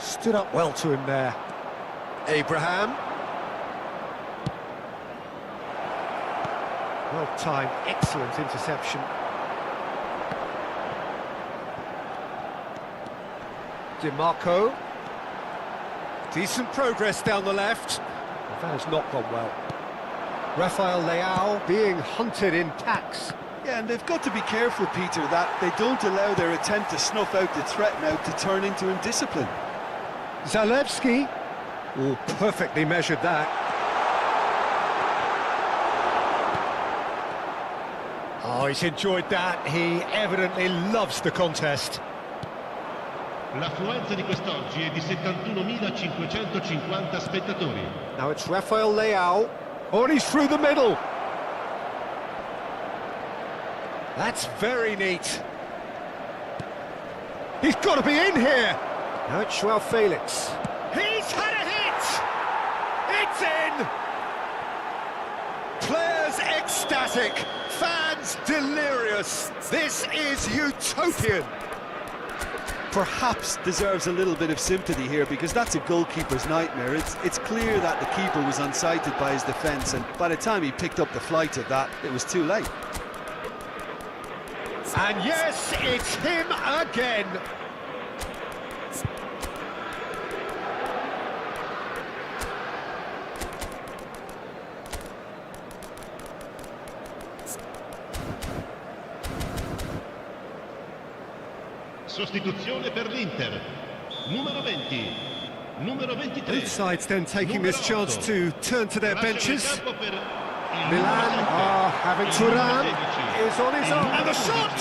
Stood up well to him there. Abraham. Well-timed, excellent interception. DiMarco. Decent progress down the left. That has not gone well. Rafael Leao being hunted in packs. Yeah, and they've got to be careful, Peter, that they don't allow their attempt to snuff out the threat now to turn into indiscipline. Zalewski. Oh, perfectly measured that. Oh, he's enjoyed that. He evidently loves the contest. L'affluenza di quest'oggi è di 71.550 spettatori. Now it's Rafael Leao. Oh, and he's through the middle. That's very neat. He's got to be in here. Now it's Joao Felix. He's had a hit! It's in! Players ecstatic, fans delirious. This is utopian. Perhaps deserves a little bit of sympathy here, because that's a goalkeeper's nightmare. It's clear that the keeper was unsighted by his defence, and by the time he picked up the flight of that, it was too late. And yes, it's him again. Sostituzione per l'Inter. Numero 20. Numero 23. Both sides then taking this chance to turn to their benches. Milan are having Thuram is on his own, and the shot!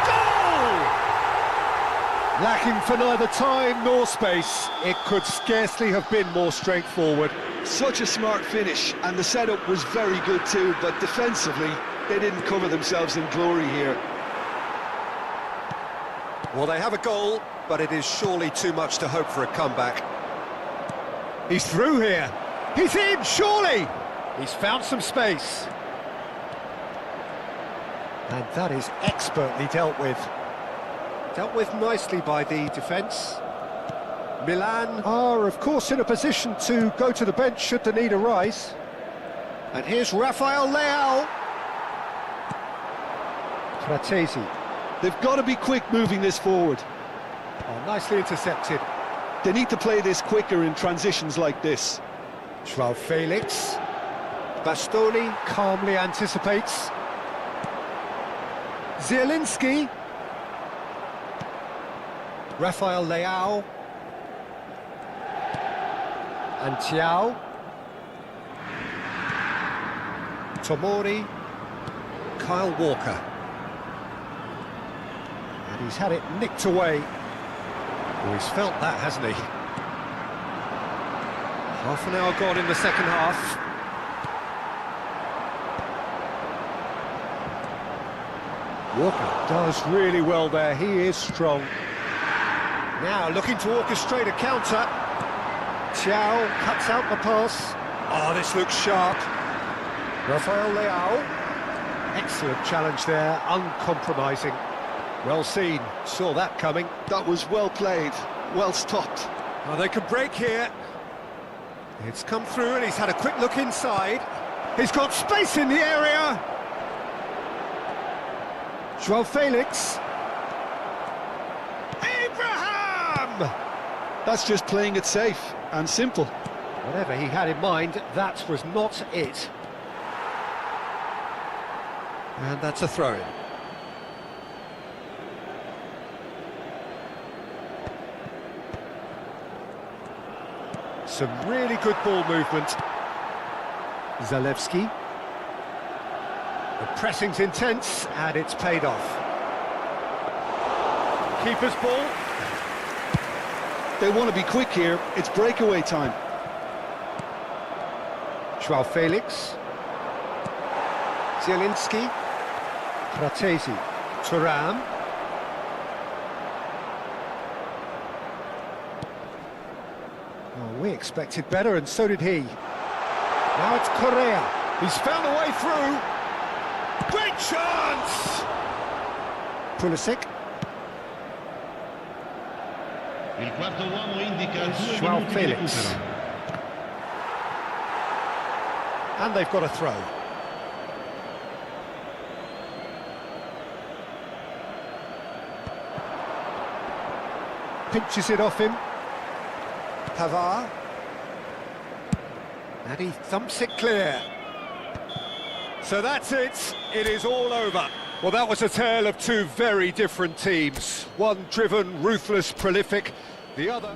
Goal! Lacking for neither time nor space, it could scarcely have been more straightforward. Such a smart finish, and the setup was very good too, but defensively, they didn't cover themselves in glory here. Well, they have a goal, but it is surely too much to hope for a comeback. He's through here. He's in, surely! He's found some space. And that is expertly dealt with. Dealt with nicely by the defence. Milan are, of course, in a position to go to the bench should the need arise. And here's Rafael Leao. Fratesi. They've got to be quick moving this forward. Oh, nicely intercepted. They need to play this quicker in transitions like this. Joao Felix. Bastoni calmly anticipates. Zielinski. Rafael Leao. And Thiaw. Tomori. Kyle Walker. And he's had it nicked away. Oh, he's felt that, hasn't he? Half an hour gone in the second half. Walker does really well there, he is strong. Now looking to orchestrate a counter. Thiaw cuts out the pass. Oh, this looks sharp. Rafael Leao. Excellent challenge there, uncompromising. Well seen, saw that coming. That was well played, well stopped. Oh, they can break here. It's come through and he's had a quick look inside. He's got space in the area. Joao Felix. Abraham! That's just playing it safe and simple. Whatever he had in mind, that was not it. And that's a throw-in. Some really good ball movement. Zalewski. The pressing's intense, and it's paid off. Keeper's ball. They want to be quick here, it's breakaway time. Joao Felix. Zielinski. Fratesi. Thuram. Oh, we expected better, and so did he. Now it's Correa. He's found a way through. Great chance! Pulisic. Il quarto uomo indica 2 Joao minuti di Felix. recupero. And they've got a throw. Pinches it off him. Pavard. And he thumps it clear. So that's it. It is all over. Well, that was a tale of two very different teams. One driven, ruthless, prolific. The other...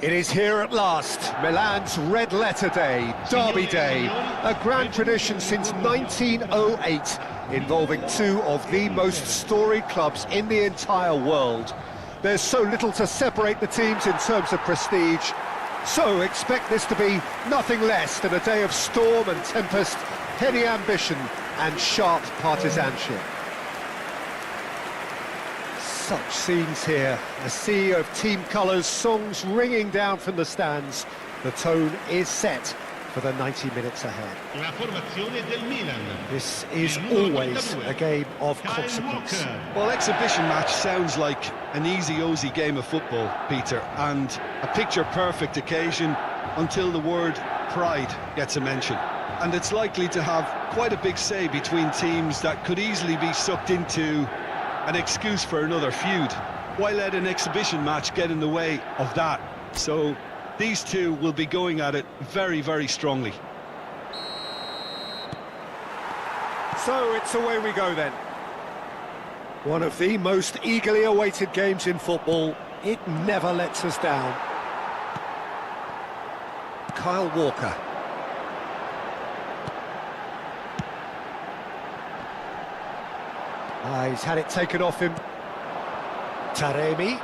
It is here at last, Milan's Red Letter Day, Derby Day, a grand tradition since 1908, involving two of the most storied clubs in the entire world. There's so little to separate the teams in terms of prestige, so expect this to be nothing less than a day of storm and tempest, heady ambition and sharp partisanship. Such scenes here, a sea of team colours, songs ringing down from the stands. The tone is set for the 90 minutes ahead. La formazione del Milan. This is always a game of consequence. Well, exhibition match sounds like an easy-ozy game of football, Peter, and a picture-perfect occasion until the word pride gets a mention. And it's likely to have quite a big say between teams that could easily be sucked into an excuse for another feud. Why let an exhibition match get in the way of that? So these two will be going at it very, very strongly. So it's away we go then. One of the most eagerly awaited games in football. It never lets us down. Kyle Walker. He's had it taken off him. Taremi.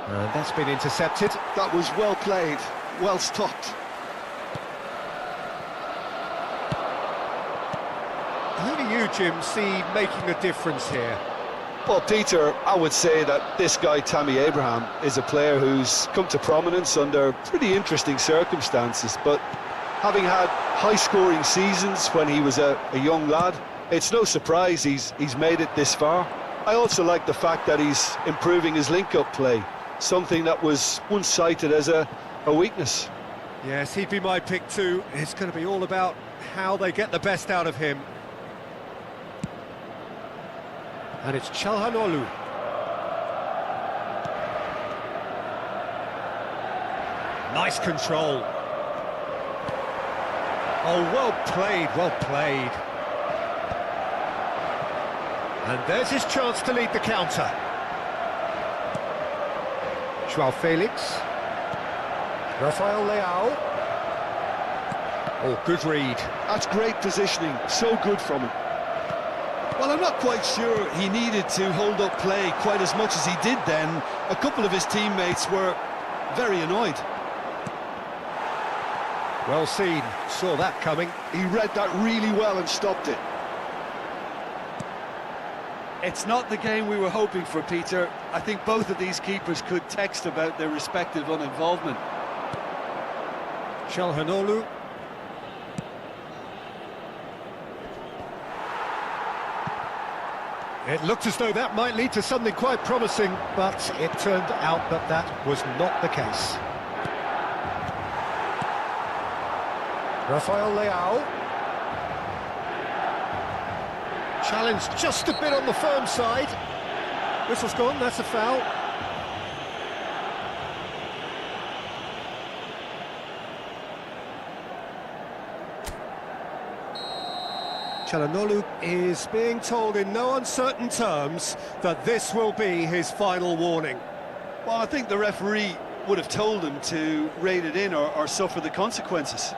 And that's been intercepted. That was well played, well stopped. Who do you, Jim, see making a difference here? Well, Peter, I would say that this guy, Tammy Abraham, is a player who's come to prominence under pretty interesting circumstances, but having had high-scoring seasons when he was a young lad, it's no surprise he's made it this far. I also like the fact that he's improving his link-up play, something that was once cited as a weakness. Yes, he'd be my pick too. It's going to be all about how they get the best out of him. And it's Çalhanoğlu. Nice control. Oh, well played, well played. And there's his chance to lead the counter. João Felix. Rafael Leao. Oh, good read. That's great positioning, so good from him. Well, I'm not quite sure he needed to hold up play quite as much as he did then. A couple of his teammates were very annoyed. Well seen, saw that coming. He read that really well and stopped it. It's not the game we were hoping for, Peter. I think both of these keepers could text about their respective uninvolvement. Çalhanoğlu. It looked as though that might lead to something quite promising, but it turned out that that was not the case. Rafael Leao. Challenged just a bit on the firm side. Whistle's gone, that's a foul. Çalhanoğlu is being told in no uncertain terms that this will be his final warning. Well, I think the referee would have told him to rein it in or suffer the consequences.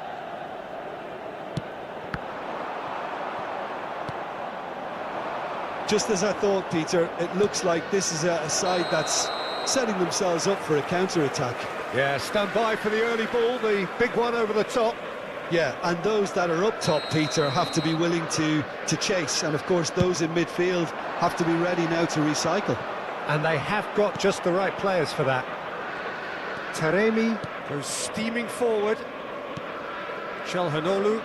Just as I thought, Peter, it looks like this is a side that's setting themselves up for a counter-attack. Yeah, stand by for the early ball, the big one over the top. Yeah, and those that are up top, Peter, have to be willing to chase. And, of course, those in midfield have to be ready now to recycle. And they have got just the right players for that. Taremi goes steaming forward. Çalhanoğlu.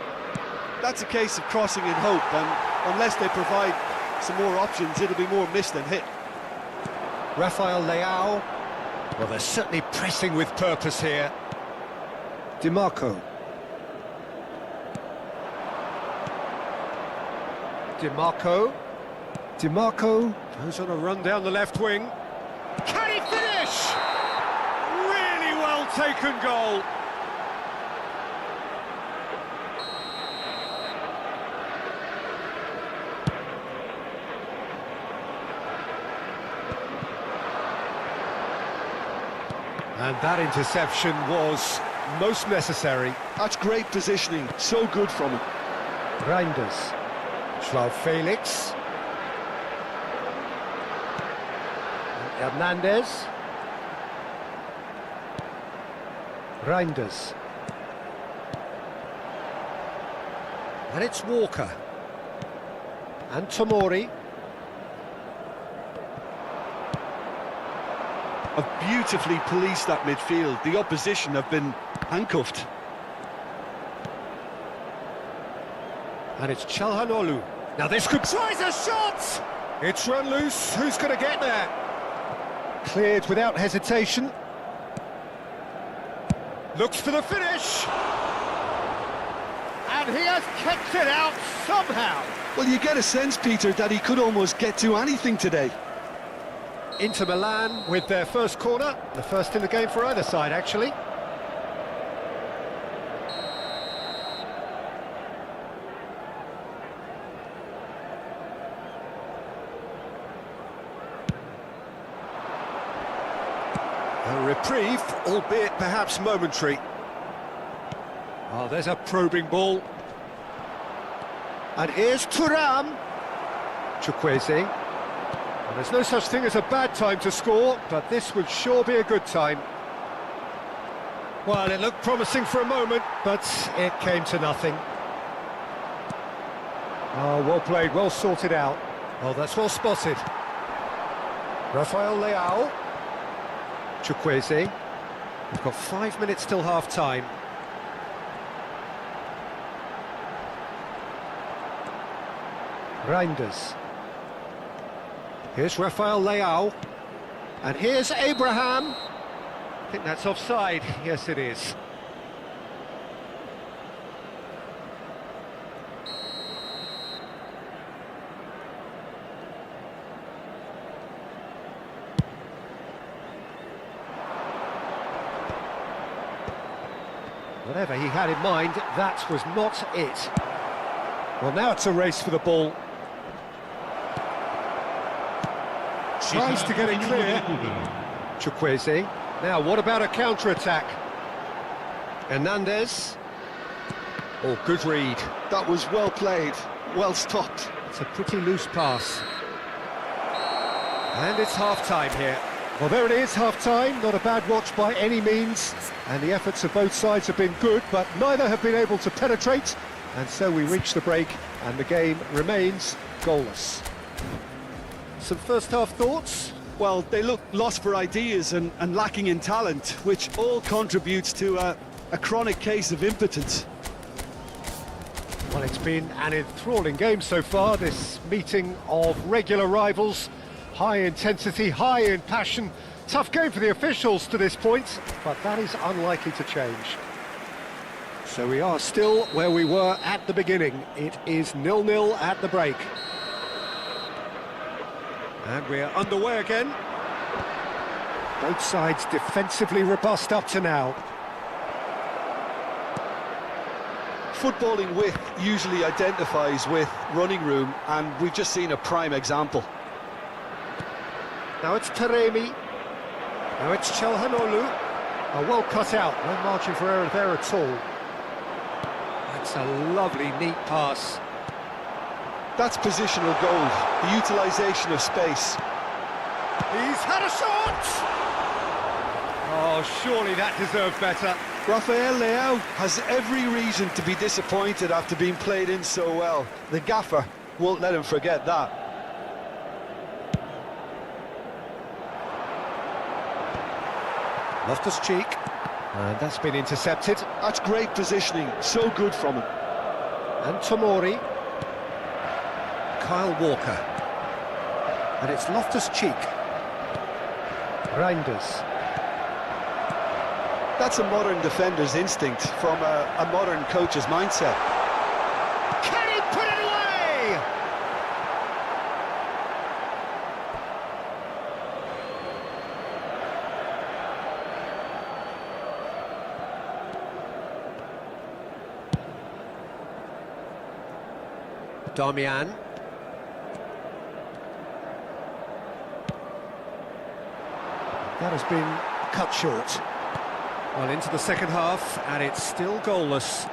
That's a case of crossing in hope, and unless they provide some more options, it'll be more miss than hit. Rafael Leao. Well, they're certainly pressing with purpose here. DiMarco. DiMarco goes on a run down the left wing. Can he finish? Really well taken goal. And that interception was most necessary. That's great positioning, so good from him. Reinders. Joao Felix. And Hernandez. Reinders. And it's Walker. And Tomori. Have beautifully policed that midfield. The opposition have been handcuffed. And it's Çalhanoğlu. Now this could... Tries a shot! It's run loose. Who's going to get there? Cleared without hesitation. Looks for the finish. And he has kept it out somehow. Well, you get a sense, Peter, that he could almost get to anything today. Inter Milan with their first corner. The first in the game for either side, actually. A reprieve, albeit perhaps momentary. Oh, there's a probing ball. And here's Thuram. Chukwueze. Well, there's no such thing as a bad time to score, but this would sure be a good time. Well, it looked promising for a moment, but it came to nothing. Oh, well played, well sorted out. Oh, that's well spotted. Rafael Leao. Chukwueze. We've got 5 minutes till half-time. Reinders. Here's Rafael Leao. And here's Abraham. I think that's offside. Yes, it is. Whatever he had in mind, that was not it. Well, now it's a race for the ball. Tries to get it clear. Chukwueze. Now, what about a counter-attack? Hernandez. Oh, good read. That was well played, well stopped. It's a pretty loose pass. And it's half-time here. Well, there it is, half-time. Not a bad watch by any means. And the efforts of both sides have been good, but neither have been able to penetrate. And so we reach the break, and the game remains goalless. Some first-half thoughts? Well, they look lost for ideas and lacking in talent, which all contributes to a chronic case of impotence. Well, it's been an enthralling game so far, this meeting of regular rivals. High intensity, high in passion. Tough game for the officials to this point, but that is unlikely to change. So we are still where we were at the beginning. It is 0-0 at the break. And we're underway again. Both sides defensively robust up to now. Footballing width usually identifies with running room, and we've just seen a prime example. Now it's Taremi. Now it's Çalhanoğlu. Oh, well cut out, no margin for error there at all. That's a lovely, neat pass. That's positional goal, the utilisation of space. He's had a shot! Oh, surely that deserved better. Rafael Leao has every reason to be disappointed after being played in so well. The gaffer won't let him forget that. Loftus-Cheek, and that's been intercepted. That's great positioning, so good from him. And Tomori. Kyle Walker. And it's Loftus-Cheek. Reinders. That's a modern defender's instinct from a modern coach's mindset. Can he put it away? Damian. That has been cut short. Well, into the second half, and it's still goalless.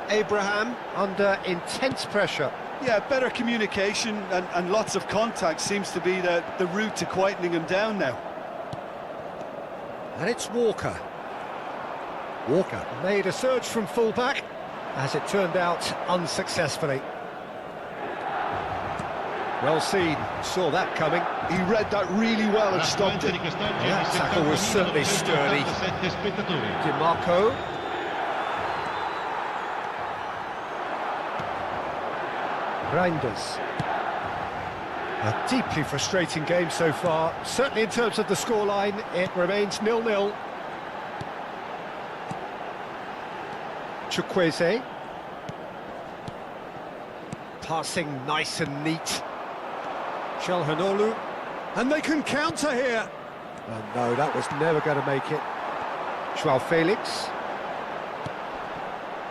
Abraham under intense pressure. Yeah, better communication and lots of contact seems to be the route to quietening him down now. And it's Walker. Walker made a surge from full-back, as it turned out unsuccessfully. Well seen, saw that coming. He read that really well and stopped it. Yeah, that tackle was certainly sturdy. DiMarco. Reinders. A deeply frustrating game so far. Certainly in terms of the scoreline, it remains 0-0. Chukwueze. Passing nice and neat. Çalhanoğlu. And they can counter here. Oh, no, that was never going to make it. Joao Felix.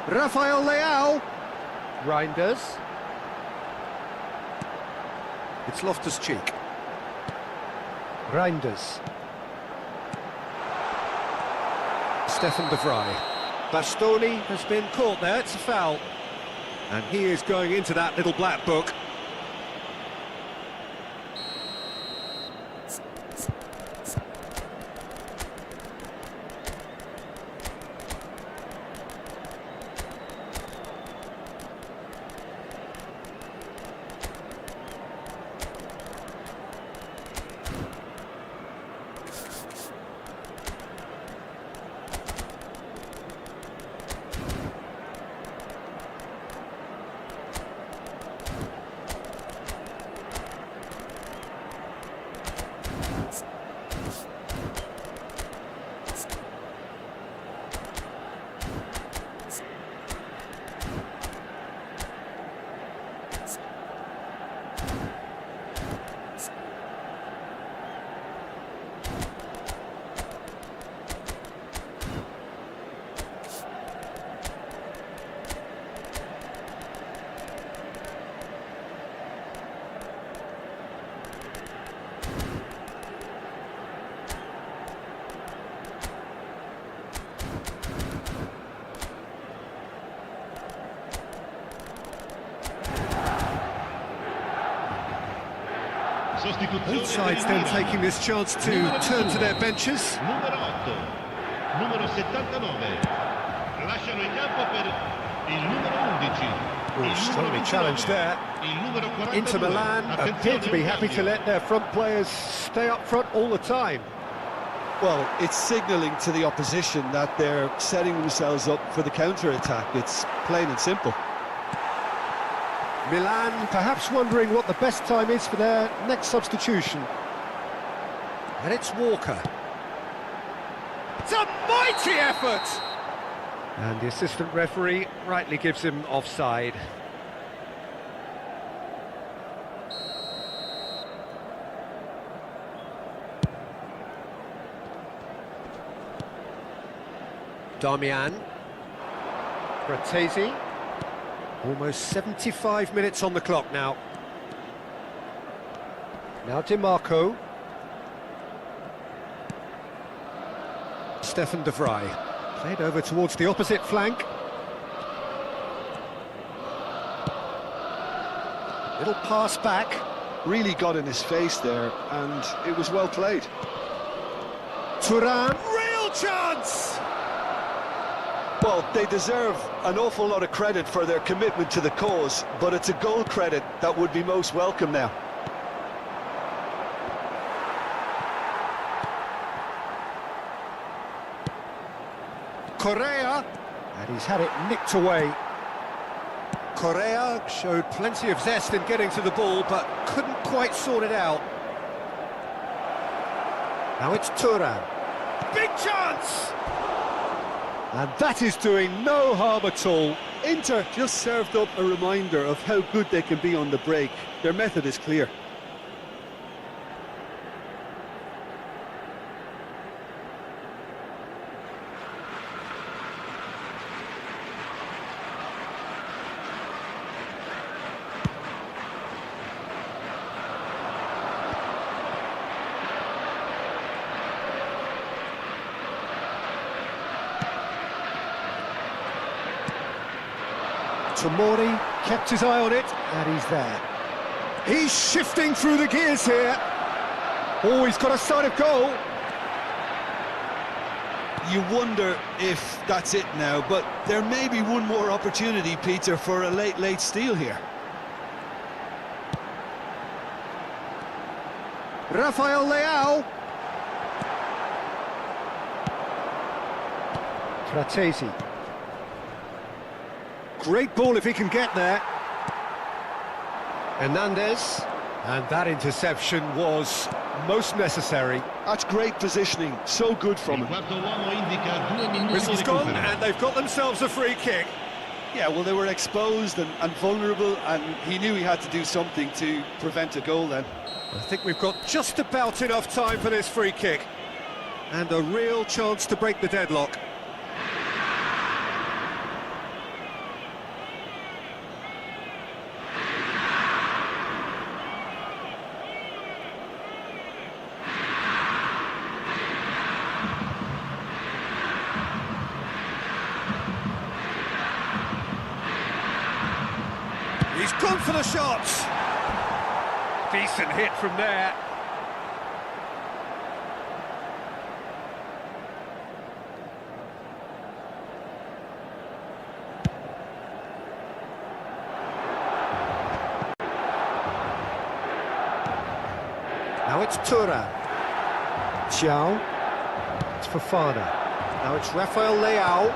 Rafael Leao. Reinders. It's Loftus-Cheek. Reinders. Stefan de Vrij. Bastoni has been caught there, it's a foul. And he is going into that little black book. Both sides then taking this chance to turn to their benches. Numero 8, numero 79. Lasciano il campo per il numero 11. Oh, strongly challenged there. Inter Milan appear to be happy to let their front players stay up front all the time. Well, it's signalling to the opposition that they're setting themselves up for the counter-attack. It's plain and simple. Milan perhaps wondering what the best time is for their next substitution. And it's Walker. It's a mighty effort! And the assistant referee rightly gives him offside. Darmian. Fratesi. Almost 75 minutes on the clock now. Now DiMarco. Stefan de Vrij. Played over towards the opposite flank. Little pass back. Really got in his face there, and it was well played. Thuram. Real chance! Well, they deserve an awful lot of credit for their commitment to the cause, but it's a goal credit that would be most welcome now. Correa, and he's had it nicked away. Correa showed plenty of zest in getting to the ball, but couldn't quite sort it out. Now it's Thuram. Big chance! And that is doing no harm at all. Inter just served up a reminder of how good they can be on the break. Their method is clear. Tomori kept his eye on it, and he's there. He's shifting through the gears here. Oh, he's got a sight of goal. You wonder if that's it now, but there may be one more opportunity, Peter, for a late steal here. Rafael Leao. Fratesi. Great ball if he can get there. Hernandez. And that interception was most necessary. That's great positioning, so good from him. Whistle's gone, and they've got themselves a free kick. Yeah, well, they were exposed and vulnerable, and he knew he had to do something to prevent a goal then. I think we've got just about enough time for this free kick. And a real chance to break the deadlock. He's gone for the shots. Decent hit from there. Now it's Tura. Xiao. It's Fofana. Now it's Rafael Leao.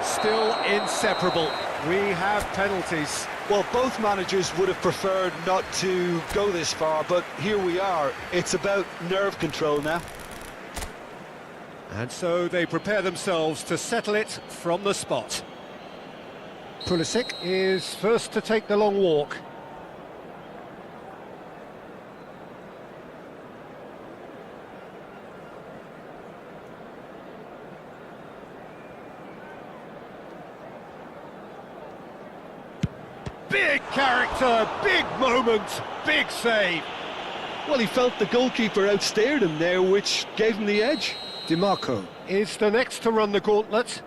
Still inseparable. We have penalties. Well, both managers would have preferred not to go this far, but here we are. It's about nerve control now. And so they prepare themselves to settle it from the spot. Pulisic is first to take the long walk. Big character, big moment, big save. Well, he felt the goalkeeper outstared him there, which gave him the edge. DiMarco is the next to run the gauntlet.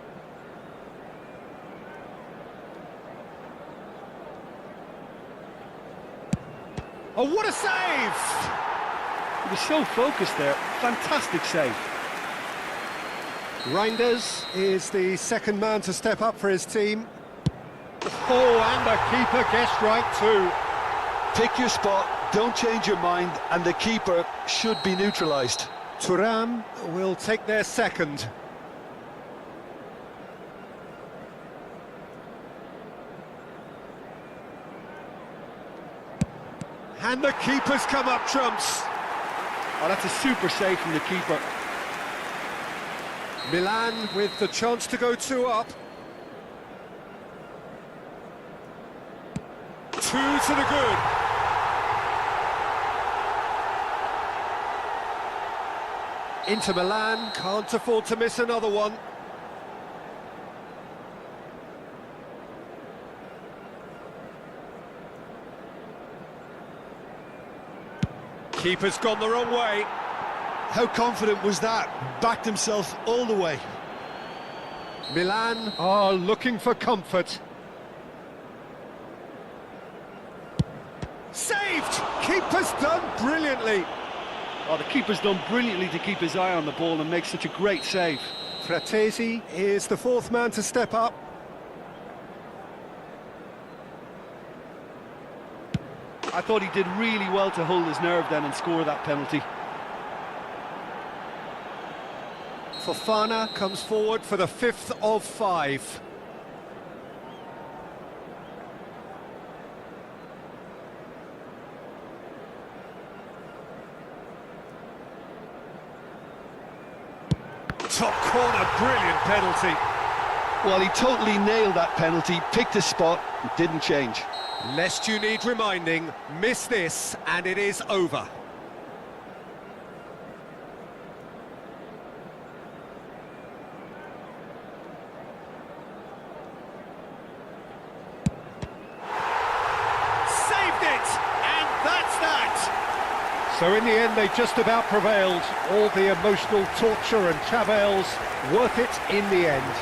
Oh, what a save! He was so focused there. Fantastic save. Reinders is the second man to step up for his team. Oh, and the keeper guessed right too. Pick your spot, don't change your mind, and the keeper should be neutralised. Thuram will take their second. And the keeper's come up trumps. Oh, that's a super save from the keeper. Milan with the chance to go 2 up. 2 to the good. Inter Milan can't afford to miss another one. Keeper's gone the wrong way. How confident was that? Backed himself all the way. Milan are looking for comfort. Saved! Keeper's done brilliantly. Oh, the keeper's done brilliantly to keep his eye on the ball and make such a great save. Fratesi is the fourth man to step up. I thought he did really well to hold his nerve then and score that penalty. Fofana comes forward for the 5th of 5. Top corner, brilliant penalty. Well, he totally nailed that penalty, picked his spot, and didn't change. Lest you need reminding, miss this and it is over. Saved it! And that's that! So in the end they just about prevailed. All the emotional torture and travails, worth it in the end.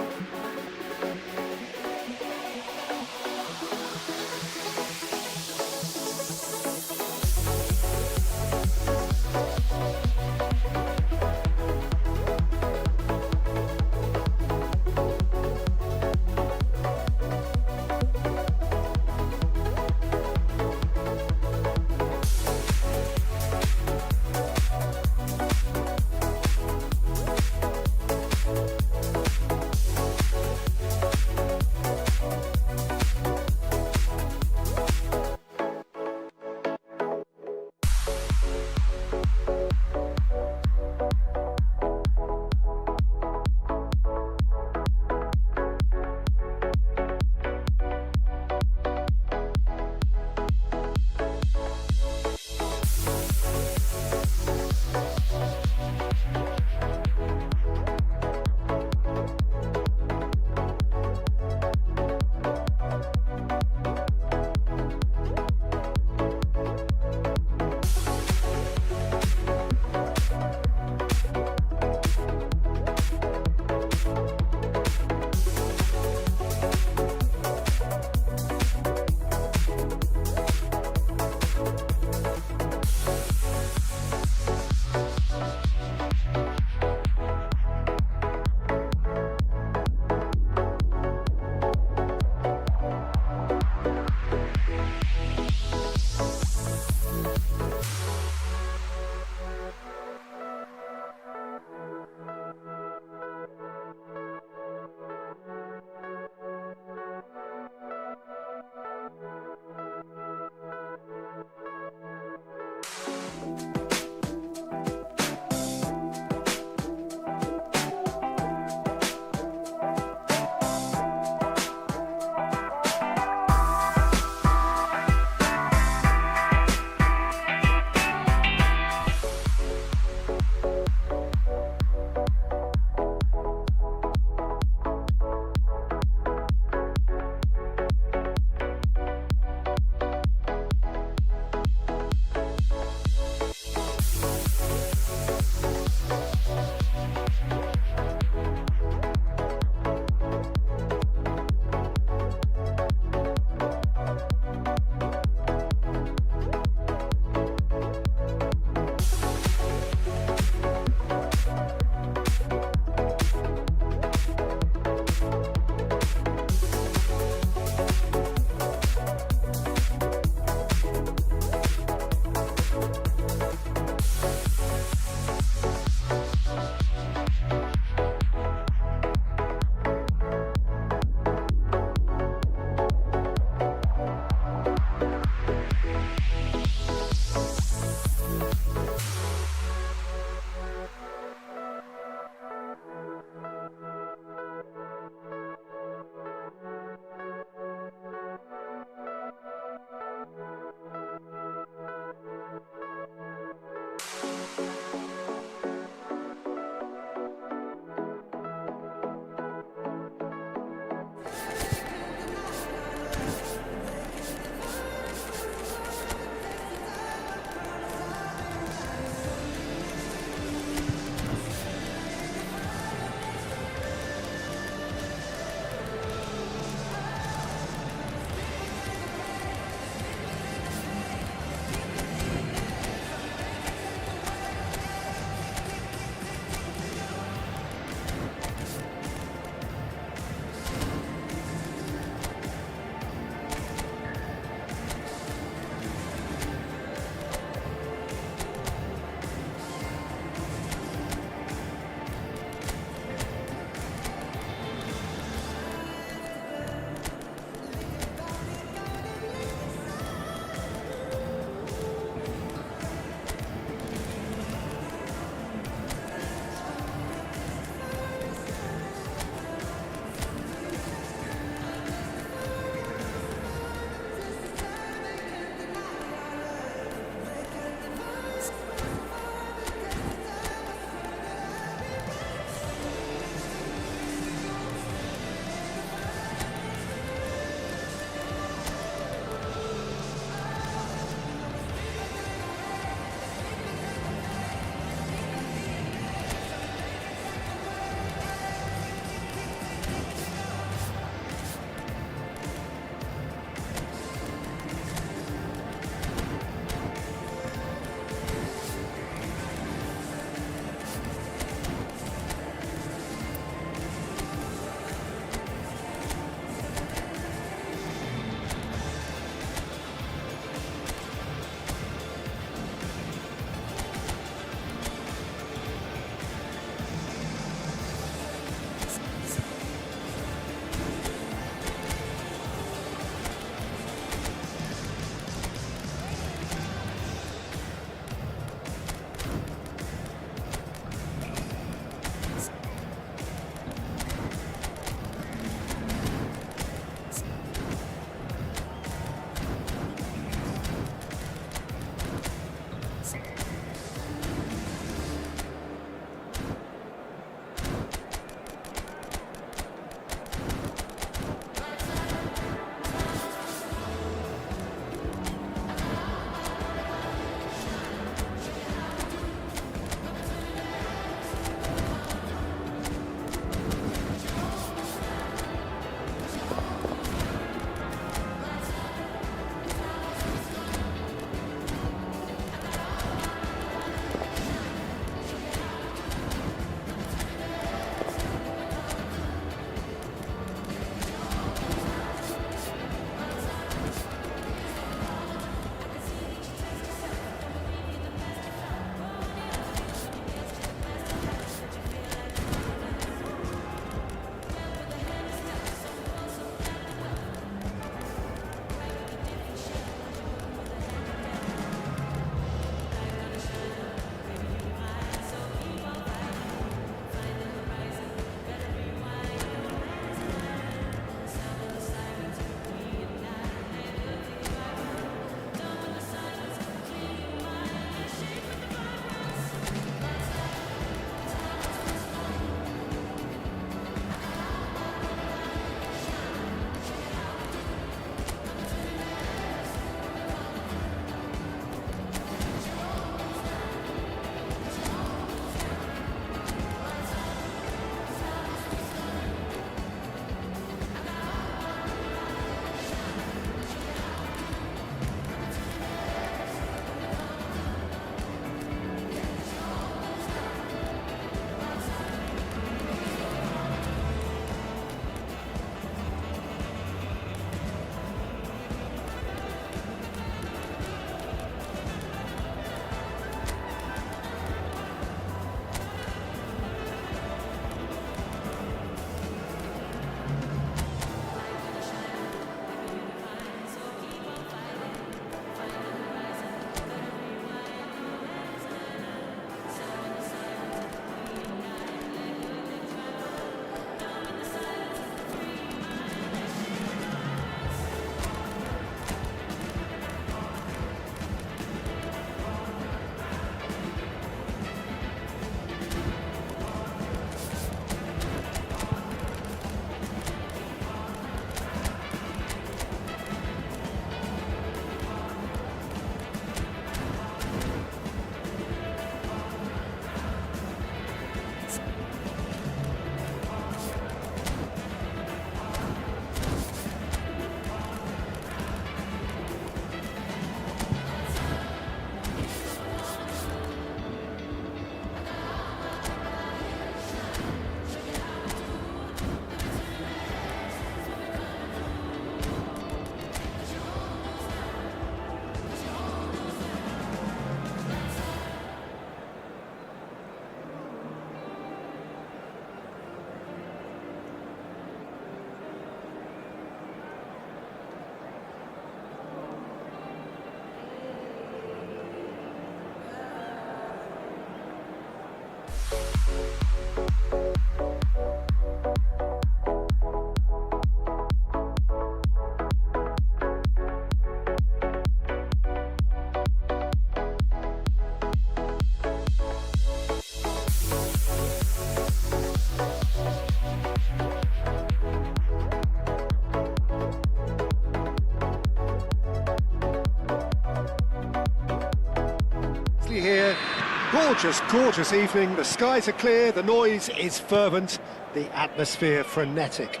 Gorgeous, gorgeous evening. The skies are clear, the noise is fervent, the atmosphere frenetic.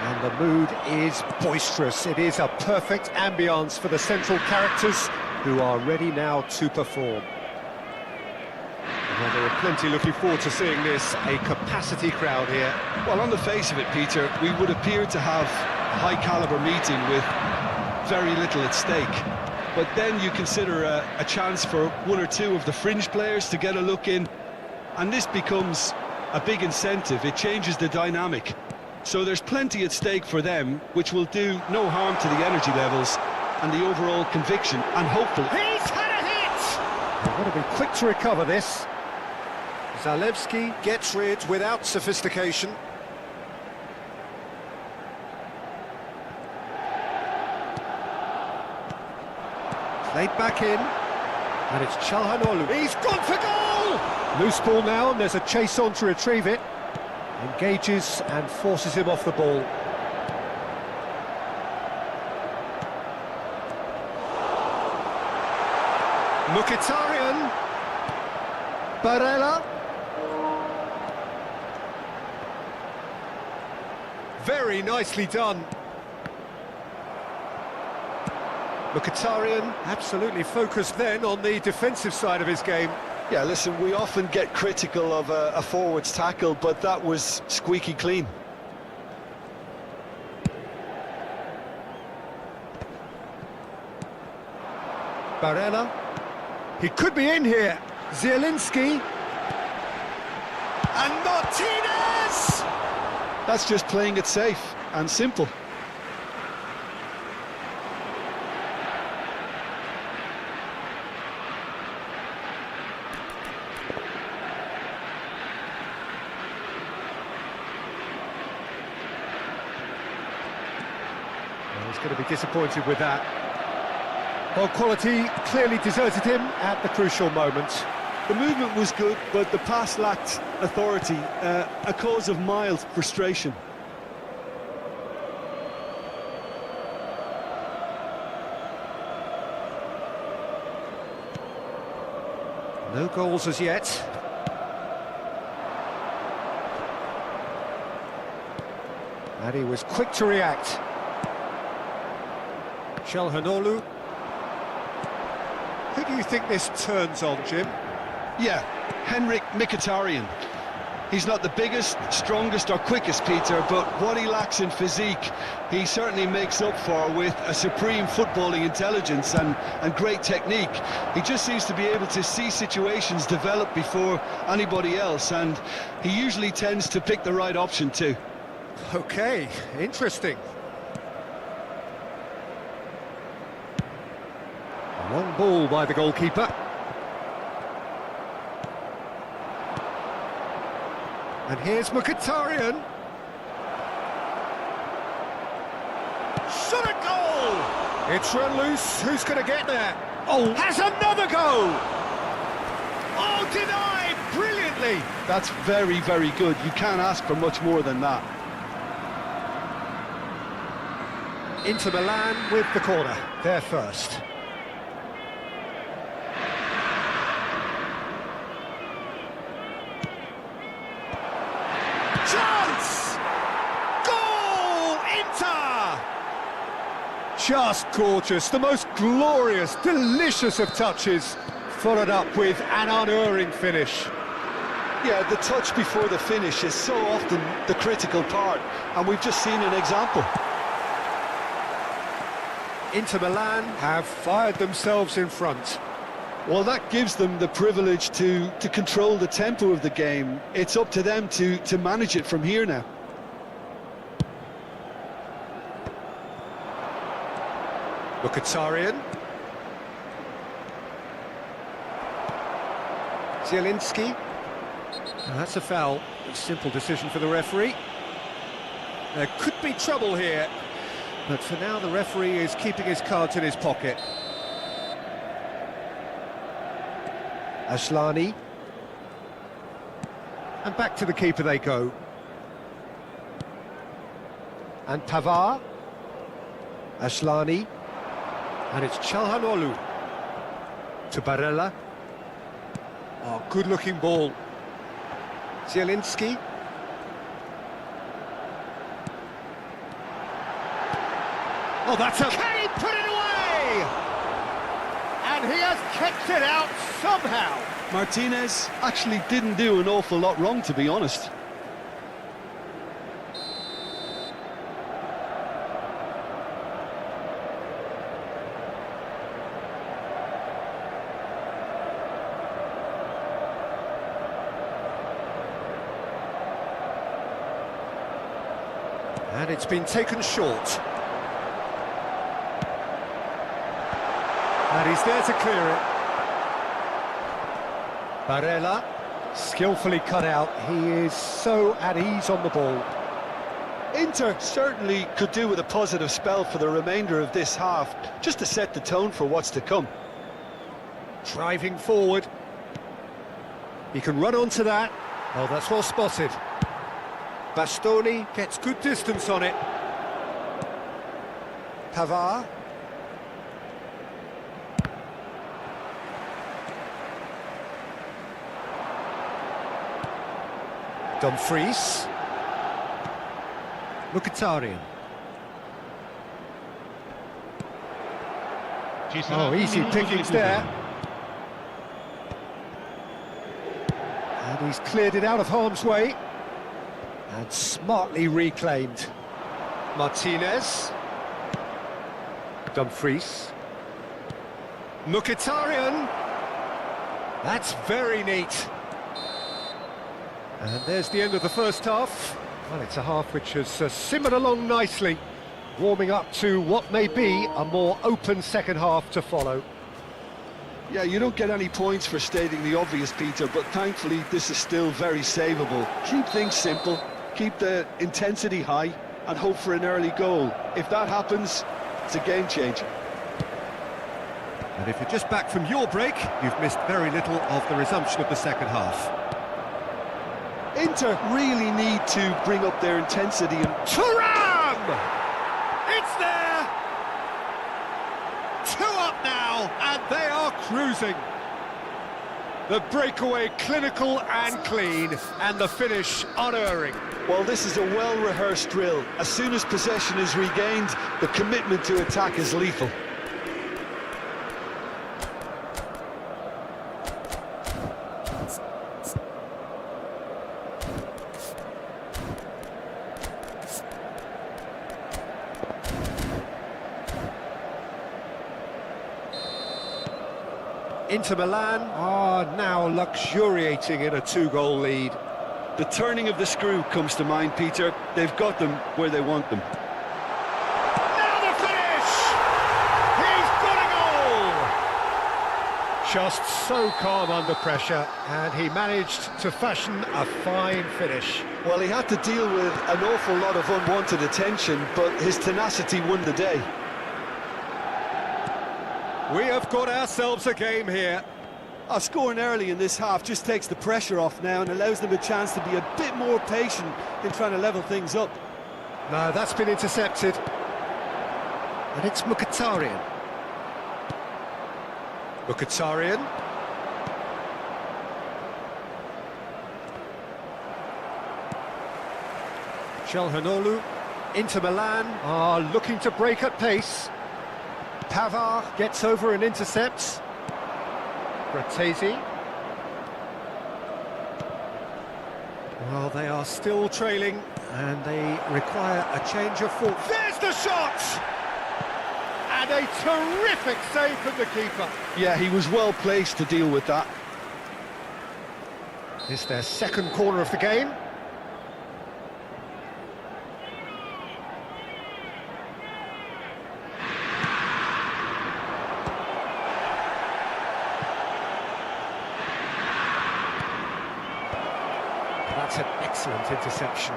And the mood is boisterous. It is a perfect ambience for the central characters who are ready now to perform. Well, there are plenty looking forward to seeing this, a capacity crowd here. Well, on the face of it, Peter, we would appear to have a high-caliber meeting with very little at stake. But then you consider a chance for one or two of the fringe players to get a look in, and this becomes a big incentive. It changes the dynamic. So there's plenty at stake for them, which will do no harm to the energy levels and the overall conviction, and hopefully... He's had a hit! They've got to be quick to recover this. Zalewski gets rid without sophistication. Played back in, and it's Çalhanoğlu. He's gone for goal! Loose ball now, and there's a chase on to retrieve it. Engages and forces him off the ball. Mkhitaryan. Barella. Very nicely done. Mkhitaryan absolutely focused then on the defensive side of his game. Yeah, listen, we often get critical of a forward's tackle, but that was squeaky clean. Barella. He could be in here. Zielinski. And Martinez! That's just playing it safe and simple. He's going to be disappointed with that. Well, quality clearly deserted him at the crucial moment. The movement was good, but the pass lacked authority, a cause of mild frustration. No goals as yet. And he was quick to react. Çalhanoğlu. Who do you think this turns on, Jim? Yeah, Henrik Mkhitaryan. He's not the biggest, strongest or quickest, Peter, but what he lacks in physique, he certainly makes up for with a supreme footballing intelligence and great technique. He just seems to be able to see situations develop before anybody else, and he usually tends to pick the right option too. Okay, interesting. A long ball by the goalkeeper. And here's Mkhitaryan. Shot a goal! It's run loose. Who's going to get there? Oh, has another go! Oh, denied brilliantly! That's very, very good. You can't ask for much more than that. Inter Milan with the corner. They're first. Chance! Goal! Inter! Just gorgeous, the most glorious, delicious of touches, followed up with an unerring finish. Yeah, the touch before the finish is so often the critical part, and we've just seen an example. Inter Milan have fired themselves in front. Well, that gives them the privilege to control the tempo of the game. It's up to them to manage it from here now. Mkhitaryan. Zielinski. That's a foul. A simple decision for the referee. There could be trouble here, but for now the referee is keeping his cards in his pocket. Asllani. And back to the keeper they go. And Pavard. Asllani. And it's Çalhanoğlu. To Barella. Oh, good-looking ball. Zielinski. Oh, that's a... Can he put it away? And he has kept it out somehow. Martinez actually didn't do an awful lot wrong, to be honest. And it's been taken short. And he's there to clear it. Barella, skillfully cut out. He is so at ease on the ball. Inter certainly could do with a positive spell for the remainder of this half, just to set the tone for what's to come. Driving forward. He can run onto that. Oh, that's well spotted. Bastoni gets good distance on it. Pavard. Dumfries. Mkhitaryan. Oh, easy pickings there. And he's cleared it out of harm's way. And smartly reclaimed. Martinez. Dumfries. Mkhitaryan. That's very neat. And there's the end of the first half. Well, it's a half which has simmered along nicely, warming up to what may be a more open second half to follow. Yeah, you don't get any points for stating the obvious, Peter, but thankfully this is still very savable. Keep things simple, keep the intensity high, and hope for an early goal. If that happens, it's a game changer. And if you're just back from your break, you've missed very little of the resumption of the second half. Inter really need to bring up their intensity and... Thuram! It's there! 2 up now, and they are cruising. The breakaway clinical and clean, and the finish unerring. Well, this is a well-rehearsed drill. As soon as possession is regained, the commitment to attack is lethal. Inter Milan are now luxuriating in a 2-goal lead. The turning of the screw comes to mind, Peter. They've got them where they want them. Now the finish! He's got a goal! Just so calm under pressure, and he managed to fashion a fine finish. Well, he had to deal with an awful lot of unwanted attention, but his tenacity won the day. We have got ourselves a game here. Scoring early in this half just takes the pressure off now and allows them a chance to be a bit more patient in trying to level things up. No, that's been intercepted. And it's Mkhitaryan. Mkhitaryan. Çalhanoğlu. Inter Milan are looking to break at pace. Pavard gets over and intercepts. Bratesi. Well, they are still trailing, and they require a change of form. There's the shot! And a terrific save from the keeper. Yeah, he was well placed to deal with that. It's their second corner of the game. That's an excellent interception.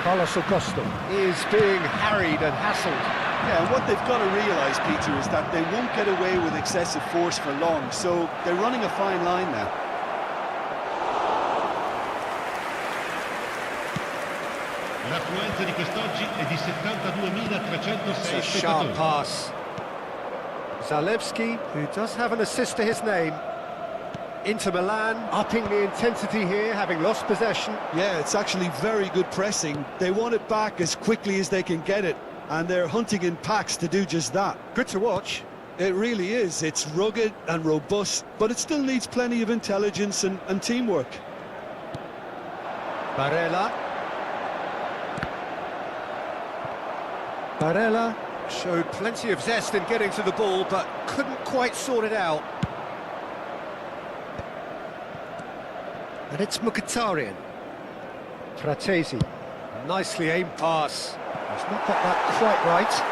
Carlos Augusto is being harried and hassled. Yeah, and what they've got to realise, Peter, is that they won't get away with excessive force for long, so they're running a fine line now. L'affluenza di quest'oggi è di It's 72.306 a sharp spettatori. pass. Zalewski, who does have an assist to his name. Inter Milan, upping the intensity here, having lost possession. Yeah, it's actually very good pressing. They want it back as quickly as they can get it, and they're hunting in packs to do just that. Good to watch. It really is. It's rugged and robust, but it still needs plenty of intelligence and teamwork. Barella. Barella showed plenty of zest in getting to the ball, but couldn't quite sort it out. And it's Mkhitaryan. Fratesi. Nicely aimed pass. He's not got that quite right.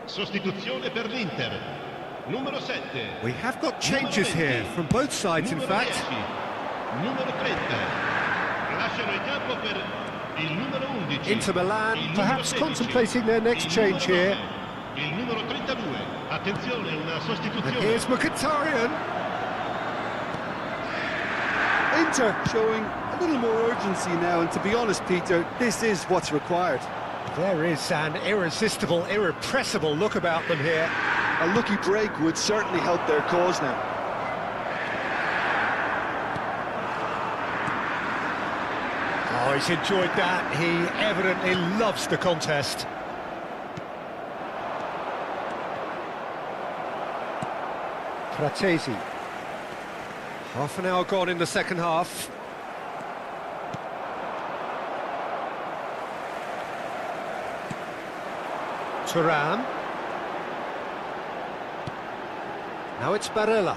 Sostituzione per l'Inter. Numero 7. We have got changes here from both sides, in Numero fact. 10. Numero 30. Lasciano il campo per il numero 11. Inter Milan il perhaps numero 16, contemplating their next il change numero here. 9, il numero 32. Attenzione, una And sostituzione. here's Mkhitaryan. Inter showing a little more urgency now, and to be honest, Peter, this is what's required. There is an irresistible, irrepressible look about them here. A lucky break would certainly help their cause now. Oh, he's enjoyed that. He evidently loves the contest. Fratesi. Half an hour gone in the second half. Thuram. Now it's Barella.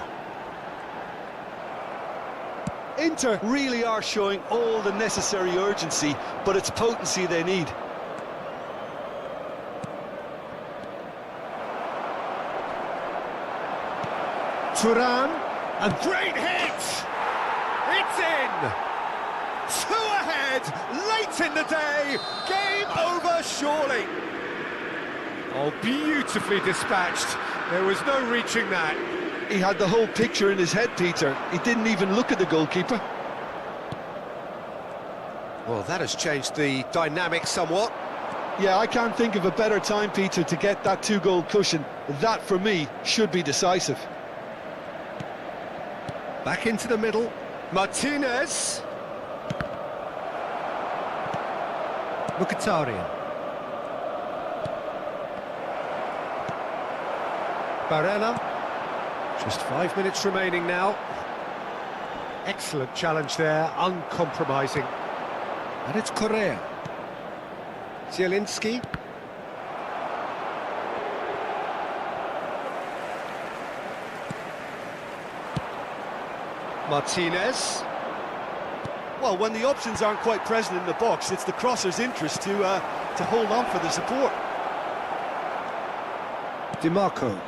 Inter really are showing all the necessary urgency, but it's potency they need. Thuram, a great hit! It's in! 2 ahead, late in the day, game over surely. Oh, beautifully dispatched. There was no reaching that. He had the whole picture in his head, Peter. He didn't even look at the goalkeeper. Well, that has changed the dynamic somewhat. Yeah, I can't think of a better time, Peter, to get that 2-goal cushion. That, for me, should be decisive. Back into the middle. Martinez. Mkhitaryan. Barella. Just 5 minutes remaining now. Excellent challenge there, uncompromising. And it's Correa. Zielinski. Martinez. Well, when the options aren't quite present in the box, it's the crosser's interest to hold on for the support. Di Marco.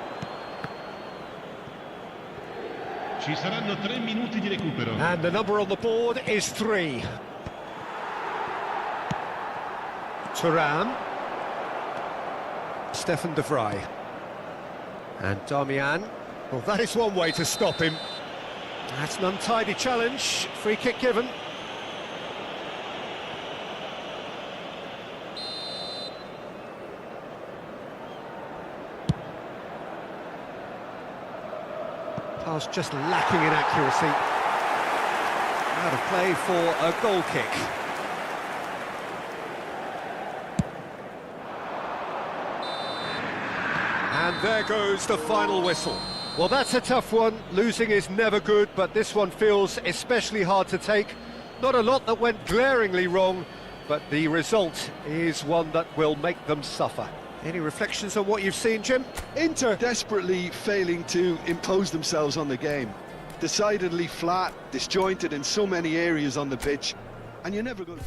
Ci saranno 3 minuti di recupero. And the number on the board is 3. Thuram. Stefan de Vrij. And Darmian. Well, that is one way to stop him. That's an untidy challenge. Free kick given. Pass just lacking in accuracy. Out of play for a goal kick. And there goes the final whistle. Well, that's a tough one. Losing is never good, but this one feels especially hard to take. Not a lot that went glaringly wrong, but the result is one that will make them suffer. Any reflections on what you've seen, Jim? Inter desperately failing to impose themselves on the game. decidedly flat, disjointed in so many areas on the pitch, and you're never going to...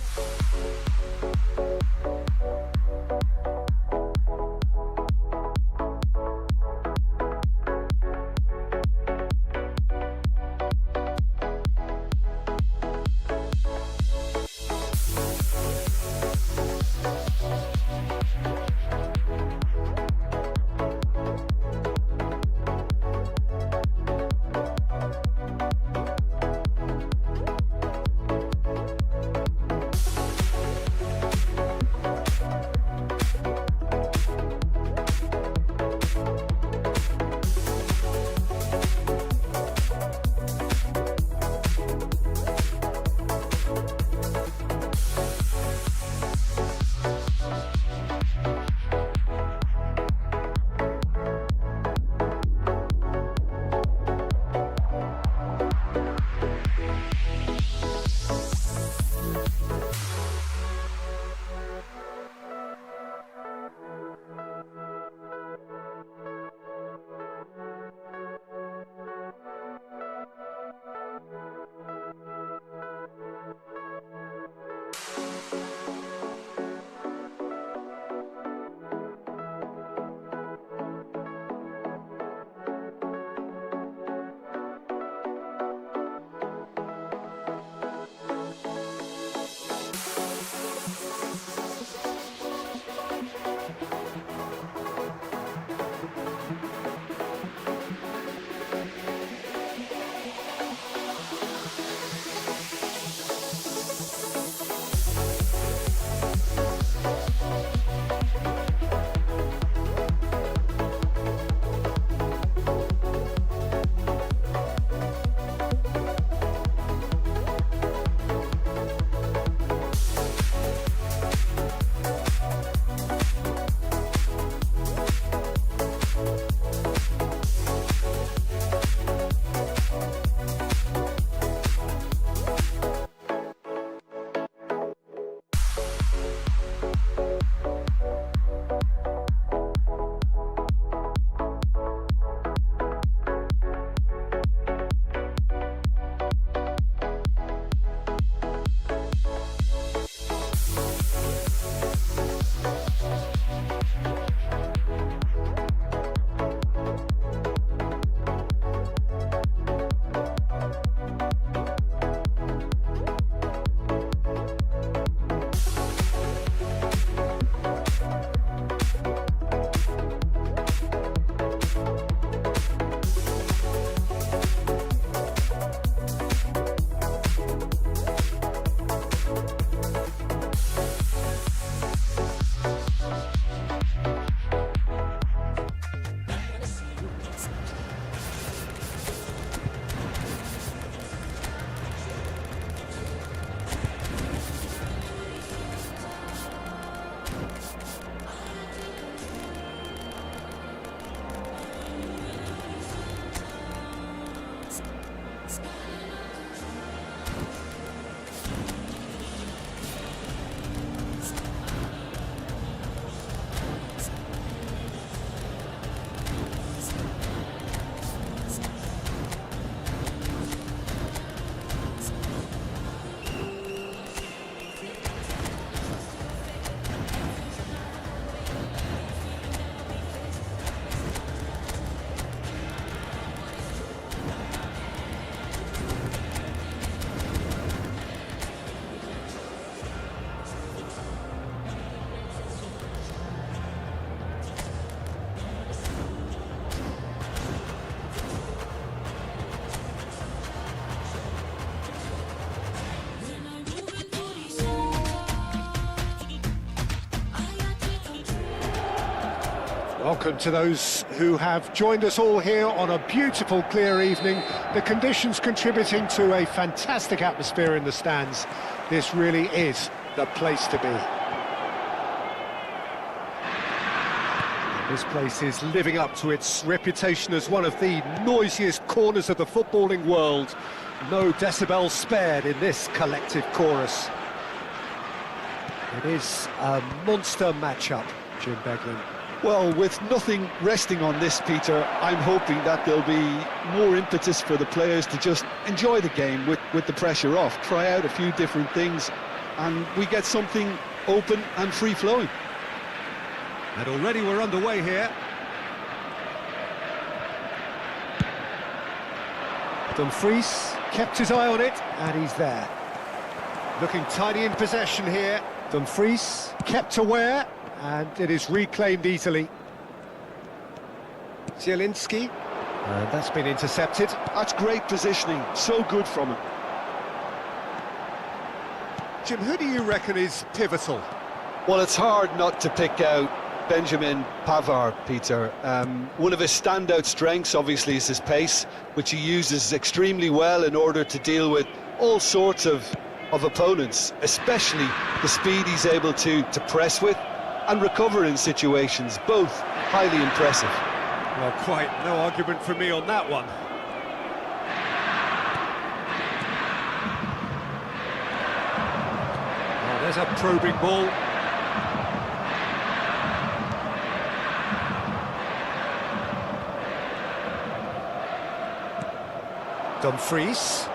Welcome to those who have joined us all here on a beautiful, clear evening. The conditions contributing to a fantastic atmosphere in the stands. This really is the place to be. This place is living up to its reputation as one of the noisiest corners of the footballing world. No decibels spared in this collective chorus. It is a monster matchup, Jim Beglin. Well, with nothing resting on this, Peter, I'm hoping that there'll be more impetus for the players to just enjoy the game with the pressure off, try out a few different things, and we get something open and free-flowing. And already we're underway here. Dumfries kept his eye on it, and he's there. Looking tidy in possession here. Dumfries kept aware, and it is reclaimed easily. Zielinski, and that's been intercepted. That's great positioning, so good from him. Jim, who do you reckon is pivotal? Well, it's hard not to pick out Benjamin Pavard, Peter. One of his standout strengths, obviously, is his pace, which he uses extremely well in order to deal with all sorts of opponents, especially the speed he's able to press with and recover in situations, both highly impressive. Well, quite no argument from me on that one. Oh, there's a probing ball. Dumfries.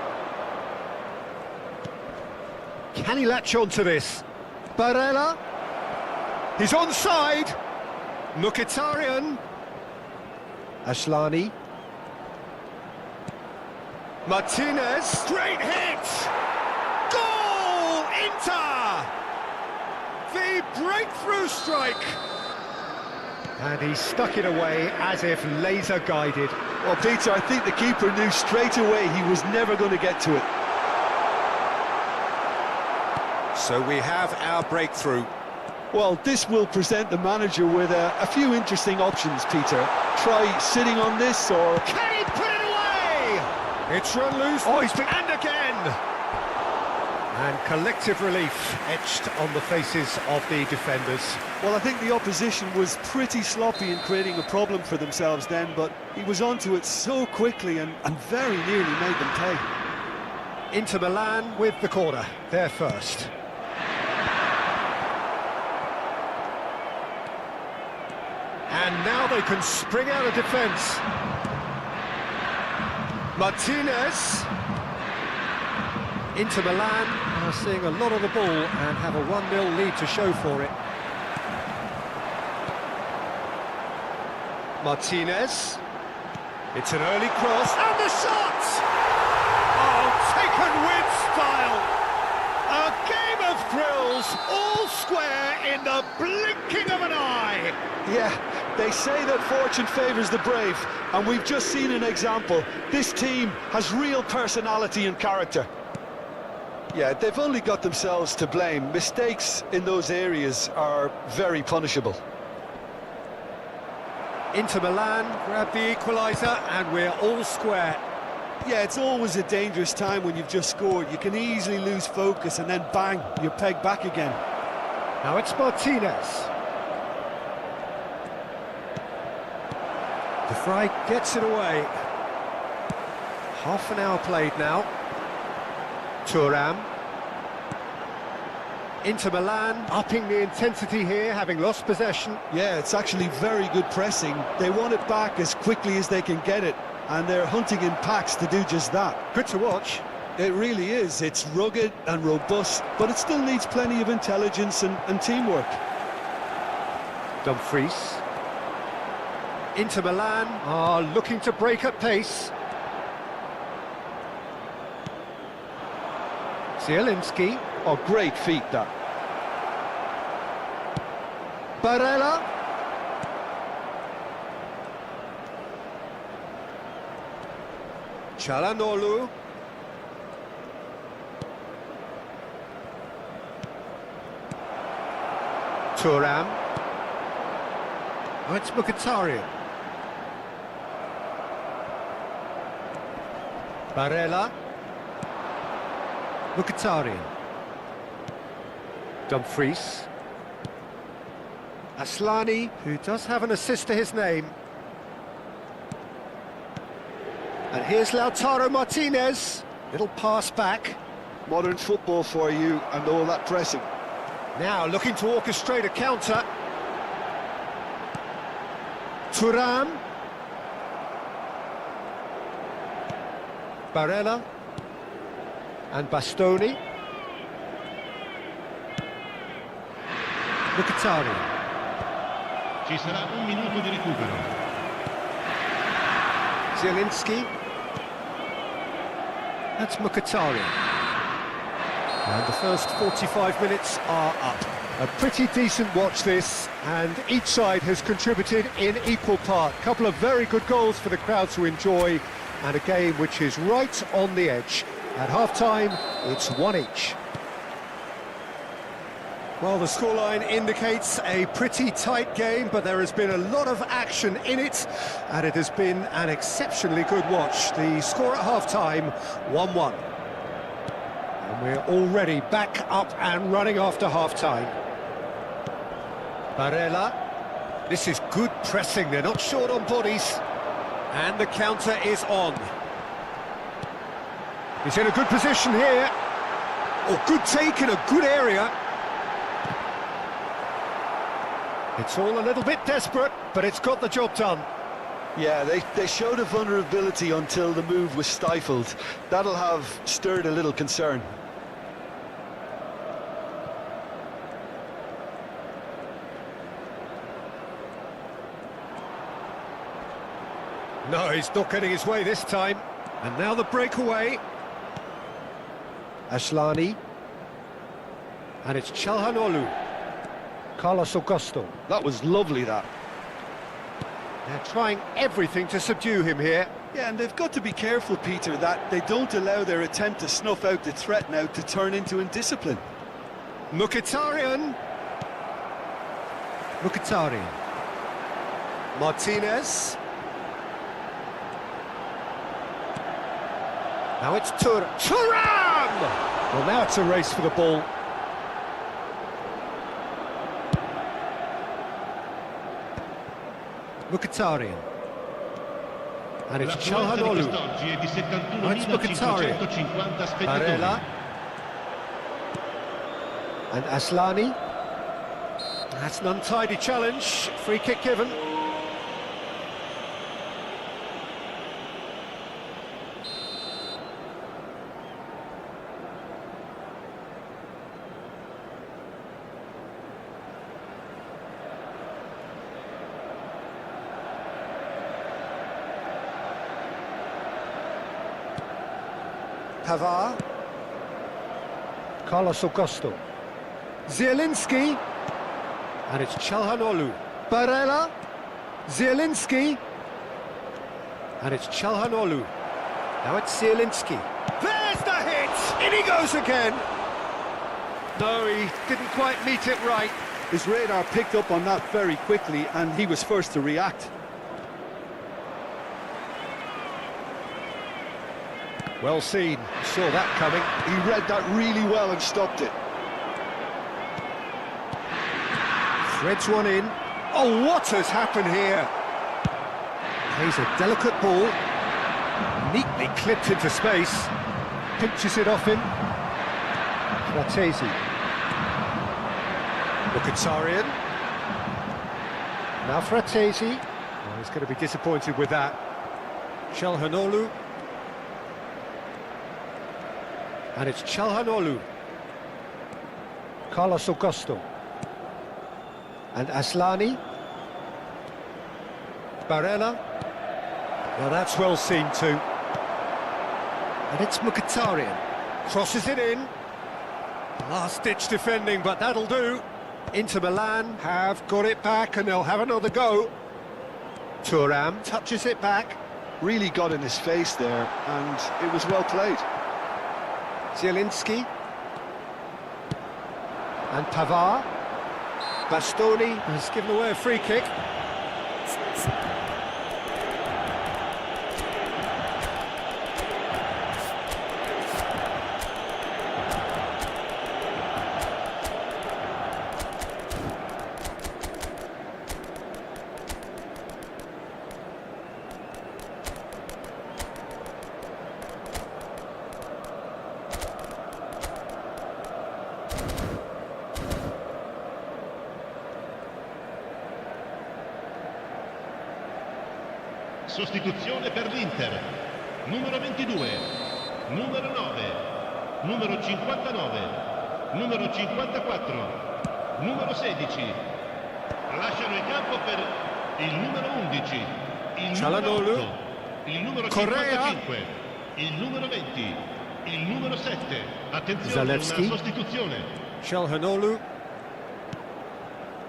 Can he latch on to this? Barella. He's onside. Mkhitaryan. Asllani. Martinez. Great hit! Goal! Inter! The breakthrough strike! And he stuck it away as if laser guided. Well, Peter, I think the keeper knew straight away he was never going to get to it. So we have our breakthrough. Well, this will present the manager with a few interesting options, Peter. Try sitting on this, or... Can he put it away? It's run loose. Oh, he's been... And again! And collective relief etched on the faces of the defenders. Well, I think the opposition was pretty sloppy in creating a problem for themselves then, but he was onto it so quickly and very nearly made them pay. Inter Milan with the corner, they're first. And now they can spring out of defence. Martinez. Inter Milan are seeing a lot of the ball and have a 1-0 lead to show for it. Martinez. It's an early cross, and the shot! Oh, taken with style! A game of thrills, all square in the blinking of an eye! Yeah, they say that fortune favours the brave, and we've just seen an example. This team has real personality and character. Yeah, they've only got themselves to blame. Mistakes in those areas are very punishable. Inter Milan grab the equaliser, and we're all square. Yeah, it's always a dangerous time when you've just scored. You can easily lose focus, and then bang, you're pegged back again. Now it's Martinez. De Vrij gets it away. Half an hour played now. Thuram. Inter Milan upping the intensity here, having lost possession. Yeah, it's actually very good pressing. They want it back as quickly as they can get it, and they're hunting in packs to do just that. Good to watch. It really is. It's rugged and robust, but it still needs plenty of intelligence and teamwork. Dumfries. Inter Milan are looking to break at pace. Zielinski. Oh, great feat, that. Barella. Çalhanoğlu. Thuram. Oh, it's Mkhitaryan. Barella. Mkhitaryan. Dumfries. Asllani, who does have an assist to his name. And here's Lautaro Martinez. Little pass back. Modern football for you, and all that pressing. Now looking to orchestrate a counter. Thuram. Barella. And Bastoni. Mkhitaryan. Ci sarà un minuto di recupero. Zielinski. That's Mkhitaryan. And the first 45 minutes are up. A pretty decent watch this, and each side has contributed in equal part. A couple of very good goals for the crowd to enjoy, and a game which is right on the edge. At half-time, it's 1 each. Well, the scoreline indicates a pretty tight game, but there has been a lot of action in it, and it has been an exceptionally good watch. The score at half-time, 1-1. And we're already back up and running after half-time. Barella. This is good pressing, they're not short on bodies. And the counter is on. He's in a good position here. Oh, good take in a good area. It's all a little bit desperate, but it's got the job done. Yeah, they showed a vulnerability until the move was stifled. That'll have stirred a little concern. No, he's not getting his way this time. And now the breakaway. Asllani. And it's Çalhanoğlu. Carlos Augusto. That was lovely, that. They're trying everything to subdue him here. Yeah, and they've got to be careful, Peter, that they don't allow their attempt to snuff out the threat now to turn into indiscipline. Mkhitaryan. Mkhitaryan. Martinez. Now it's Thuram! Well, now it's a race for the ball. Mkhitaryan. And it's Çalhanoğlu. Now it's Mkhitaryan. Barella. And Asllani. That's an untidy challenge. Free kick given. Pavard. Carlos Augusto. Zielinski. And it's Çalhanoğlu. Barella. Zielinski. And it's Çalhanoğlu. Now it's Zielinski. There's the hit! In he goes again! No, he didn't quite meet it right. His radar picked up on that very quickly, and he was first to react. Well seen, saw that coming. He read that really well and stopped it. Threads one in. Oh, what has happened here? Plays a delicate ball. Neatly clipped into space. Pinches it off him. Fratesi. Mkhitaryan. Now Fratesi. Oh, he's going to be disappointed with that. Çalhanoğlu. And it's Çalhanoğlu. Carlos Augusto. And Asllani. Barella. Now that's well seen too. And it's Mkhitaryan. Crosses it in. Last-ditch defending, but that'll do. Inter Milan have got it back and they'll have another go. Thuram touches it back. Really got in his face there, and it was well played. Zielinski. And Pavard. Bastoni has given away a free kick. sostituzione per l'Inter, numero 22, numero 9, numero 59, numero 54, numero 16. Lasciano il campo per il numero 11, il numero 8, il numero 55, il numero 20, il numero 7. Attenzione, Zalewski. una sostituzione. Çalhanoğlu.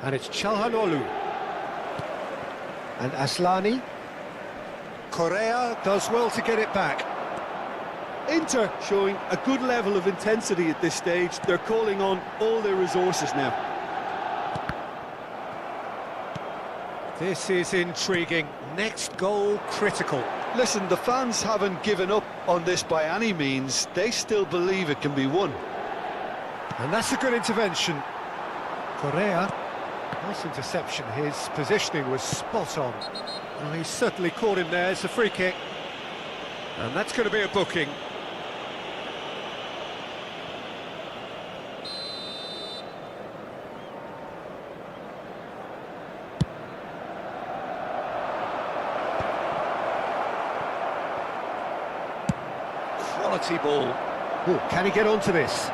And it's Çalhanoğlu. And Aslani. Correa does well to get it back. Inter showing a good level of intensity at this stage. They're calling on all their resources now. This is intriguing. Next goal critical. Listen, the fans haven't given up on this by any means. They still believe it can be won. And that's a good intervention. Correa. Nice interception. His positioning was spot on. Well, he's certainly caught him there. It's a free kick. And that's going to be a booking. Quality ball. Oh, can he get onto this?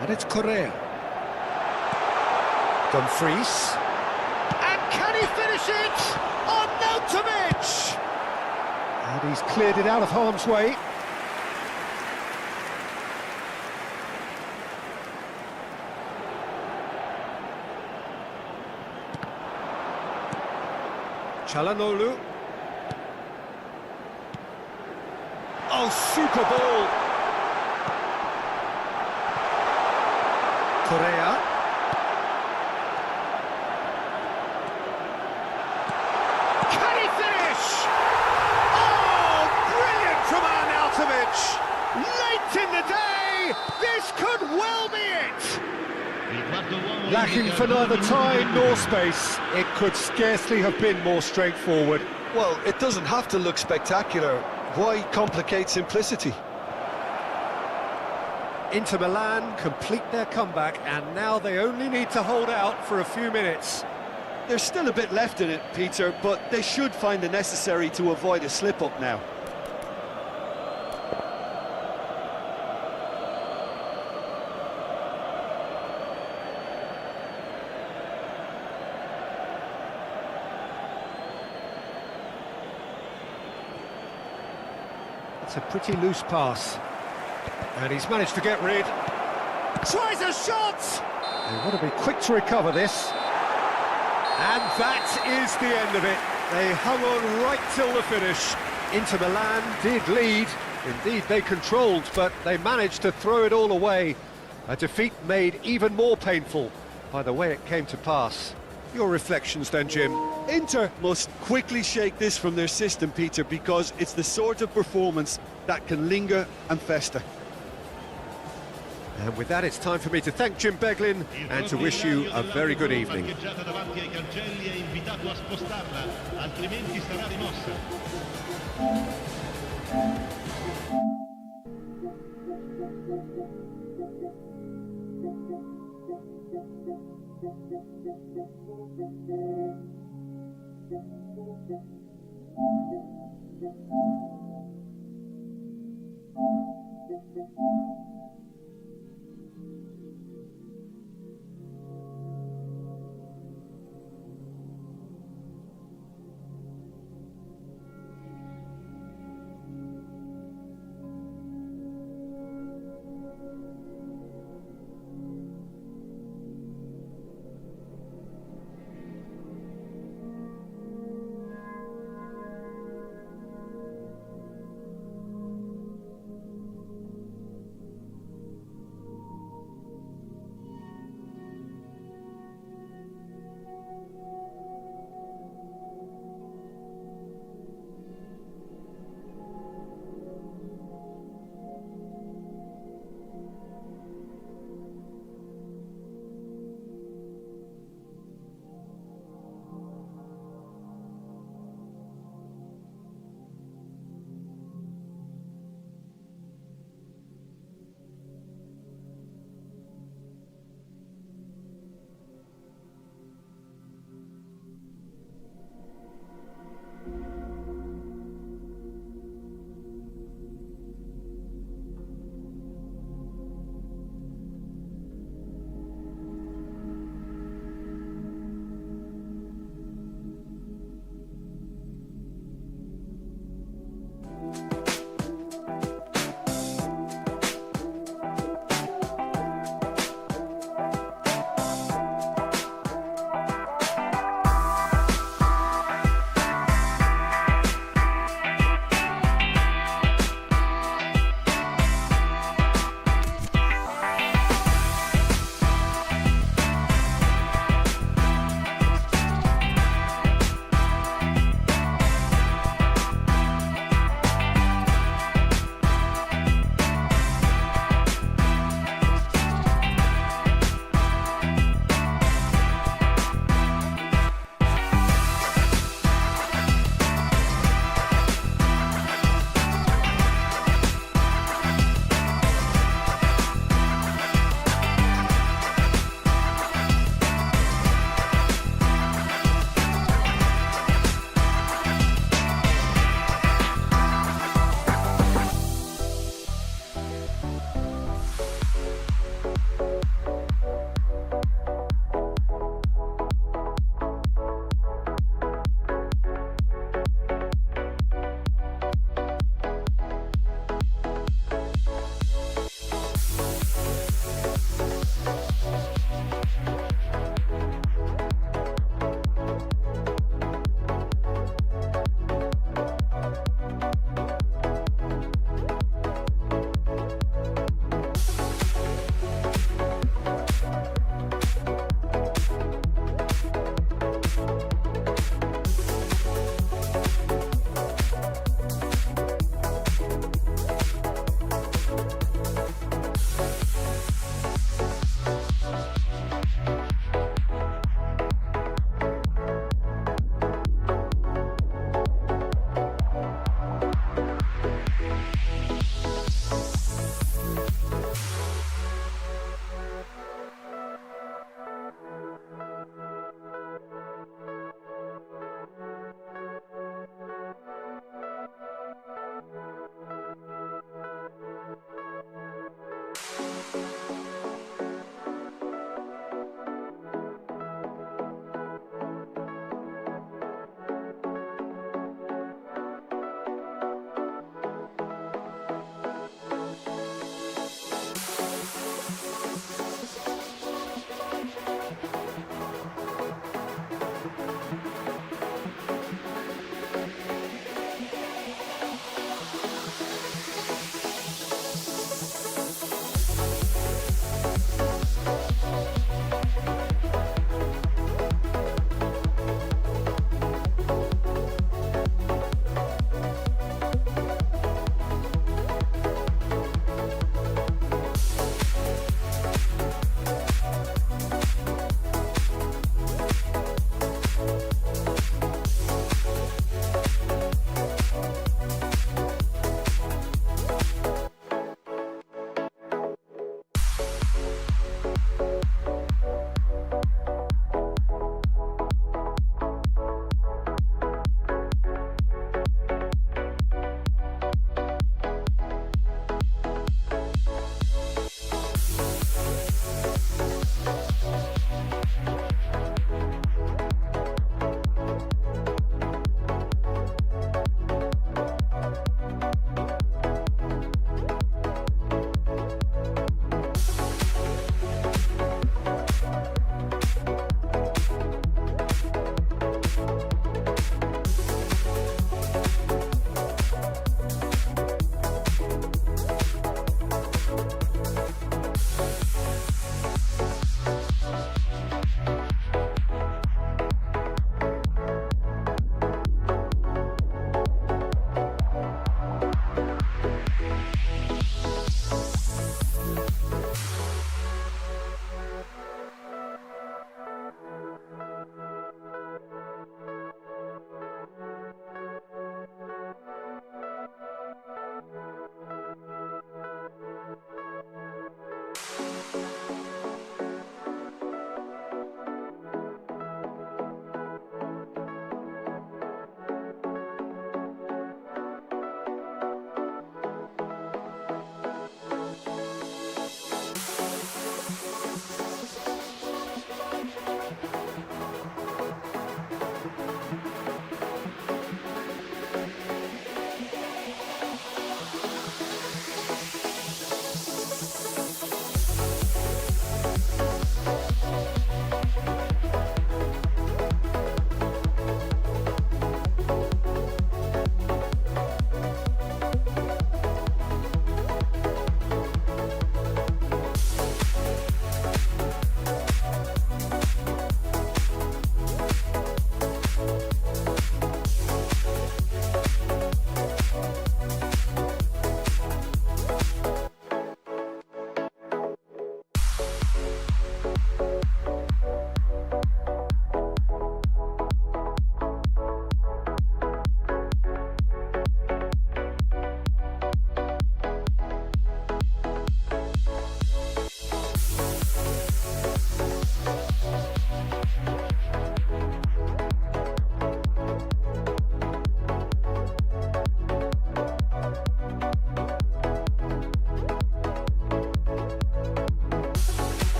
And it's Correa. Dumfries. And can he finish it? On Nautovic! And he's cleared it out of harm's way. Çalhanoğlu. Oh, super ball! Correa. Can he finish? Oh, brilliant from Arnautovic! Late in the day, this could well be it! Lacking for neither time nor space, it could scarcely have been more straightforward. Well, it doesn't have to look spectacular. Why complicate simplicity? Inter Milan complete their comeback, and now they only need to hold out for a few minutes. There's still a bit left in it, Peter, but they should find the necessary to avoid a slip-up now. It's a pretty loose pass. And he's managed to get rid. Tries a shot! They want to be quick to recover this. And that is the end of it. They hung on right till the finish. Inter Milan did lead. Indeed, they controlled, but they managed to throw it all away. A defeat made even more painful by the way it came to pass. Your reflections then, Jim? Inter must quickly shake this from their system, Peter, because it's the sort of performance that can linger and fester. And with that, it's time for me to thank Jim Beglin and to wish you a very good evening.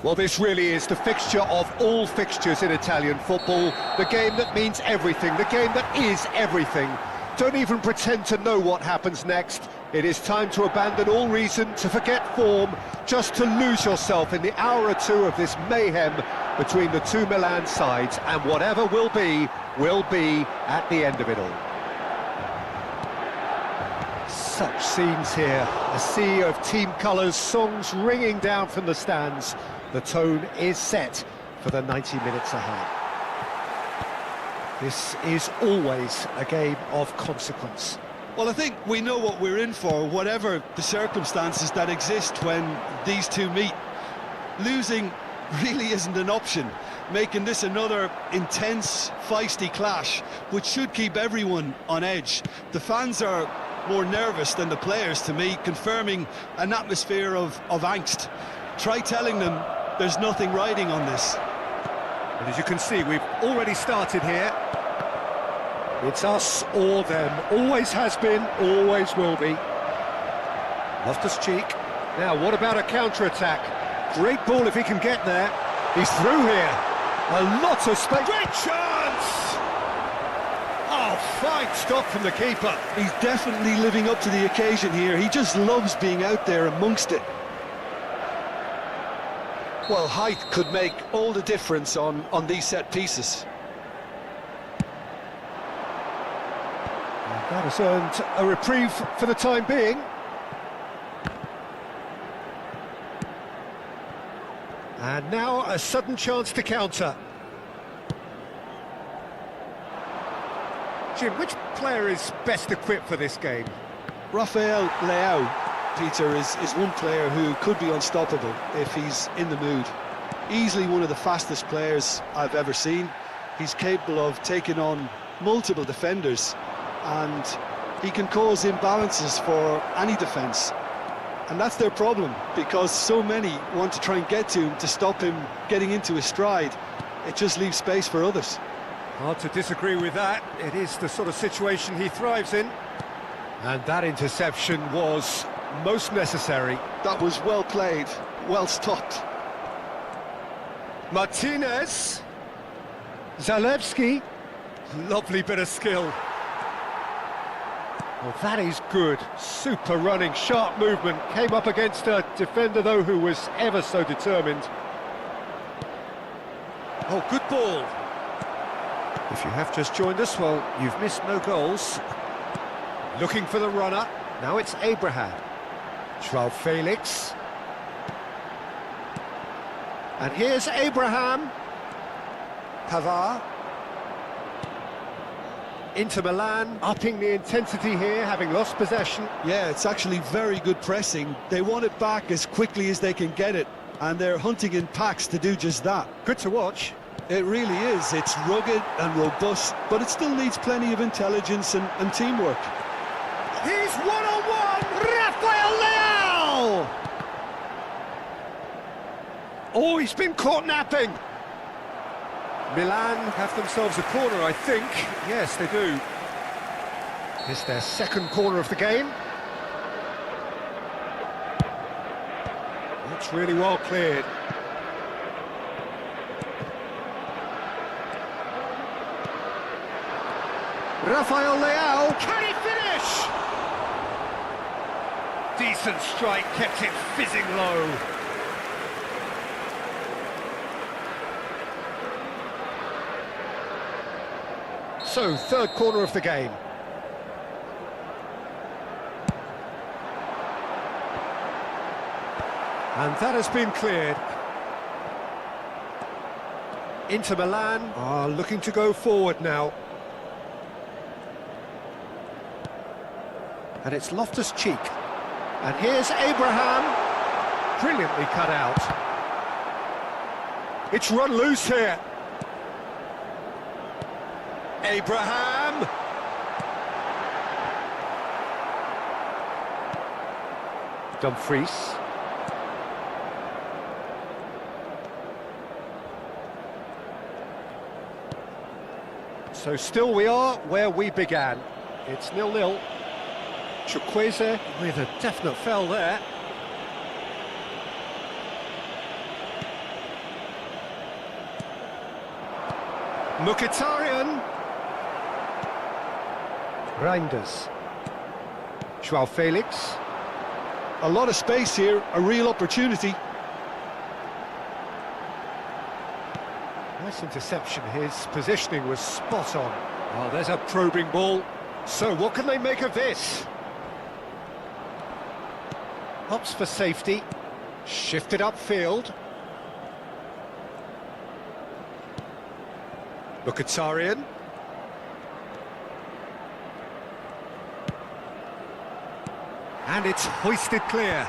Well, this really is the fixture of all fixtures in Italian football. The game that means everything, the game that is everything. Don't even pretend to know what happens next. It is time to abandon all reason, to forget form, just to lose yourself in the hour or two of this mayhem between the two Milan sides, and whatever will be at the end of it all. Such scenes here, a sea of team colours, songs ringing down from the stands. The tone is set for the 90 minutes ahead. This is always a game of consequence. Well, I think we know what we're in for, whatever the circumstances that exist when these two meet. Losing really isn't an option, making this another intense, feisty clash, which should keep everyone on edge. The fans are more nervous than the players, to me, confirming an atmosphere of angst. Try telling them there's nothing riding on this. And as you can see, we've already started here. It's us or them. Always has been, always will be. Loftus-Cheek. Now, what about a counter-attack? Great ball if he can get there. He's through here. A lot of space. Great chance! Oh, fine stop from the keeper. He's definitely living up to the occasion here. He just loves being out there amongst it. Well, height could make all the difference on these set pieces. That has earned a reprieve for the time being. And now a sudden chance to counter. Jim, which player is best equipped for this game? Rafael Leao, Peter, is one player who could be unstoppable if he's in the mood. Easily one of the fastest players I've ever seen. He's capable of taking on multiple defenders, and he can cause imbalances for any defence. And that's their problem, because so many want to try and get to him to stop him getting into his stride. It just leaves space for others. Hard to disagree with that. It is the sort of situation he thrives in. And that interception was most necessary. That was well played, well stopped. Martinez. Zalewski. Lovely bit of skill. Well, that is good. Super running, sharp movement. Came up against a defender, though, who was ever so determined. Oh, good ball. If you have just joined us, well, you've missed no goals. Looking for the runner. Now it's Abraham. Joao Felix. And here's Abraham. Pavard. Inter Milan, upping the intensity here, having lost possession. Yeah, it's actually very good pressing. They want it back as quickly as they can get it, and they're hunting in packs to do just that. Good to watch. It really is. It's rugged and robust, but it still needs plenty of intelligence and teamwork. He's one-on-one! Rafael Leao! Oh, he's been caught napping. Milan have themselves a corner, I think. Yes, they do. It's their second corner of the game. That's really well cleared. Rafael Leao, can he finish? Decent strike, kept it fizzing low. So, third corner of the game. And that has been cleared. Inter Milan are looking to go forward now. And it's Loftus-Cheek. And here's Abraham. Brilliantly cut out. It's run loose here. Abraham! Dumfries. So still we are where we began. It's 0-0. Chukwueze with a definite foul there. Mkhitaryan. Reinders. Joao Felix. A lot of space here, a real opportunity. Nice interception, his positioning was spot on. Oh, there's a probing ball. So what can they make of this? Opts for safety. Shifted upfield. Mkhitaryan. And it's hoisted clear.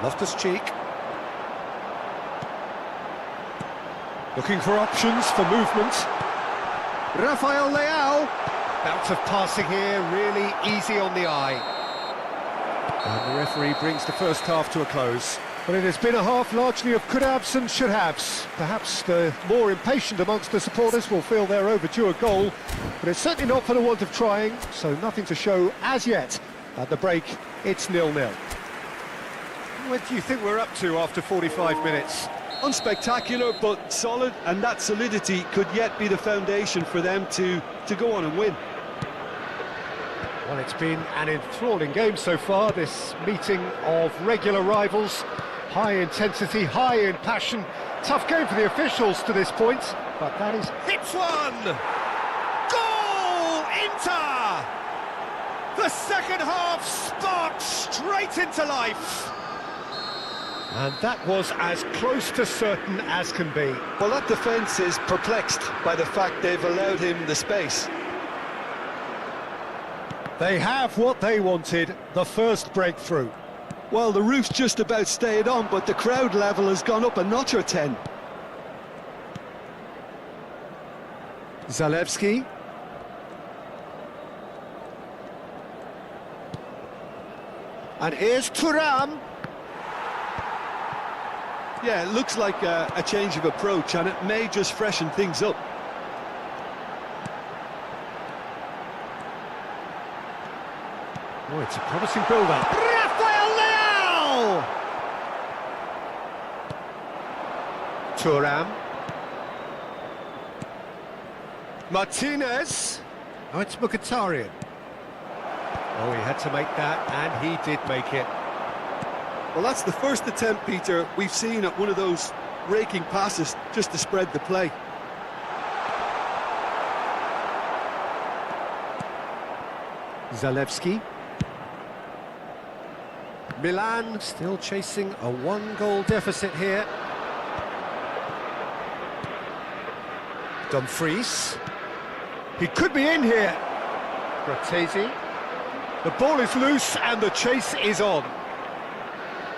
Loftus-Cheek. Looking for options for movement. Rafael Leao. Bout of passing here, really easy on the eye. And the referee brings the first half to a close. But it has been a half largely of could-haves and should-haves. Perhaps the more impatient amongst the supporters will feel they're overdue a goal, but it's certainly not for the want of trying, so nothing to show as yet. At the break, it's 0-0. What do you think we're up to after 45 minutes? Unspectacular, but solid, and that solidity could yet be the foundation for them to go on and win. Well, it's been an enthralling game so far, this meeting of regular rivals. High intensity, high in passion. Tough game for the officials to this point, but that is... Hits one! Goal! Inter! The second half sparked straight into life. And that was as close to certain as can be. Well, that defence is perplexed by the fact they've allowed him the space. They have what they wanted, the first breakthrough. Well, the roof's just about stayed on, but the crowd level has gone up a notch or 10. Zalewski. And here's Thuram. Yeah, it looks like a change of approach, and it may just freshen things up. Oh, it's a promising build-up. Rafael Leao! Thuram. Martinez. Oh, it's Mkhitaryan. Oh, he had to make that, and he did make it. Well, that's the first attempt, Peter, we've seen at one of those raking passes just to spread the play. Zalewski. Milan still chasing a one-goal deficit here. Dumfries. He could be in here. Bratesi. The ball is loose and the chase is on.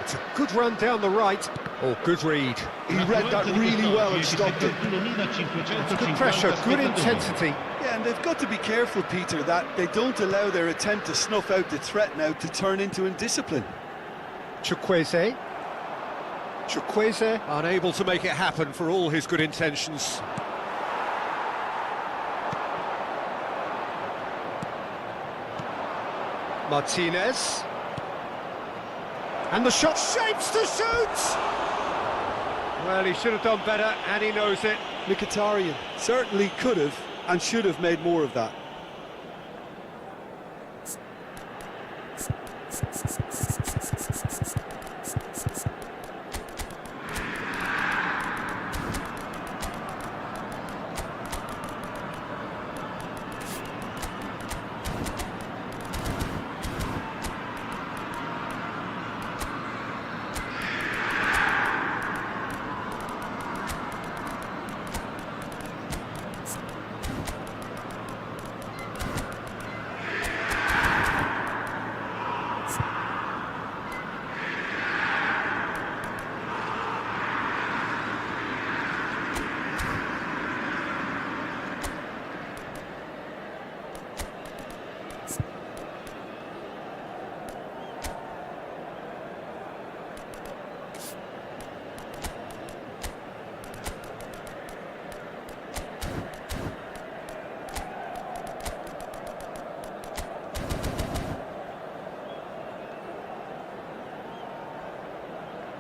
It's a good run down the right. Oh, good read. He read that really well and stopped it. It's good pressure, good intensity. Yeah, and they've got to be careful, Peter, that they don't allow their attempt to snuff out the threat now to turn into indiscipline. Chukwueze. Chukwueze unable to make it happen for all his good intentions. Martinez. And the shot shapes to shoot! Well, he should have done better, and he knows it. Mkhitaryan certainly could have and should have made more of that.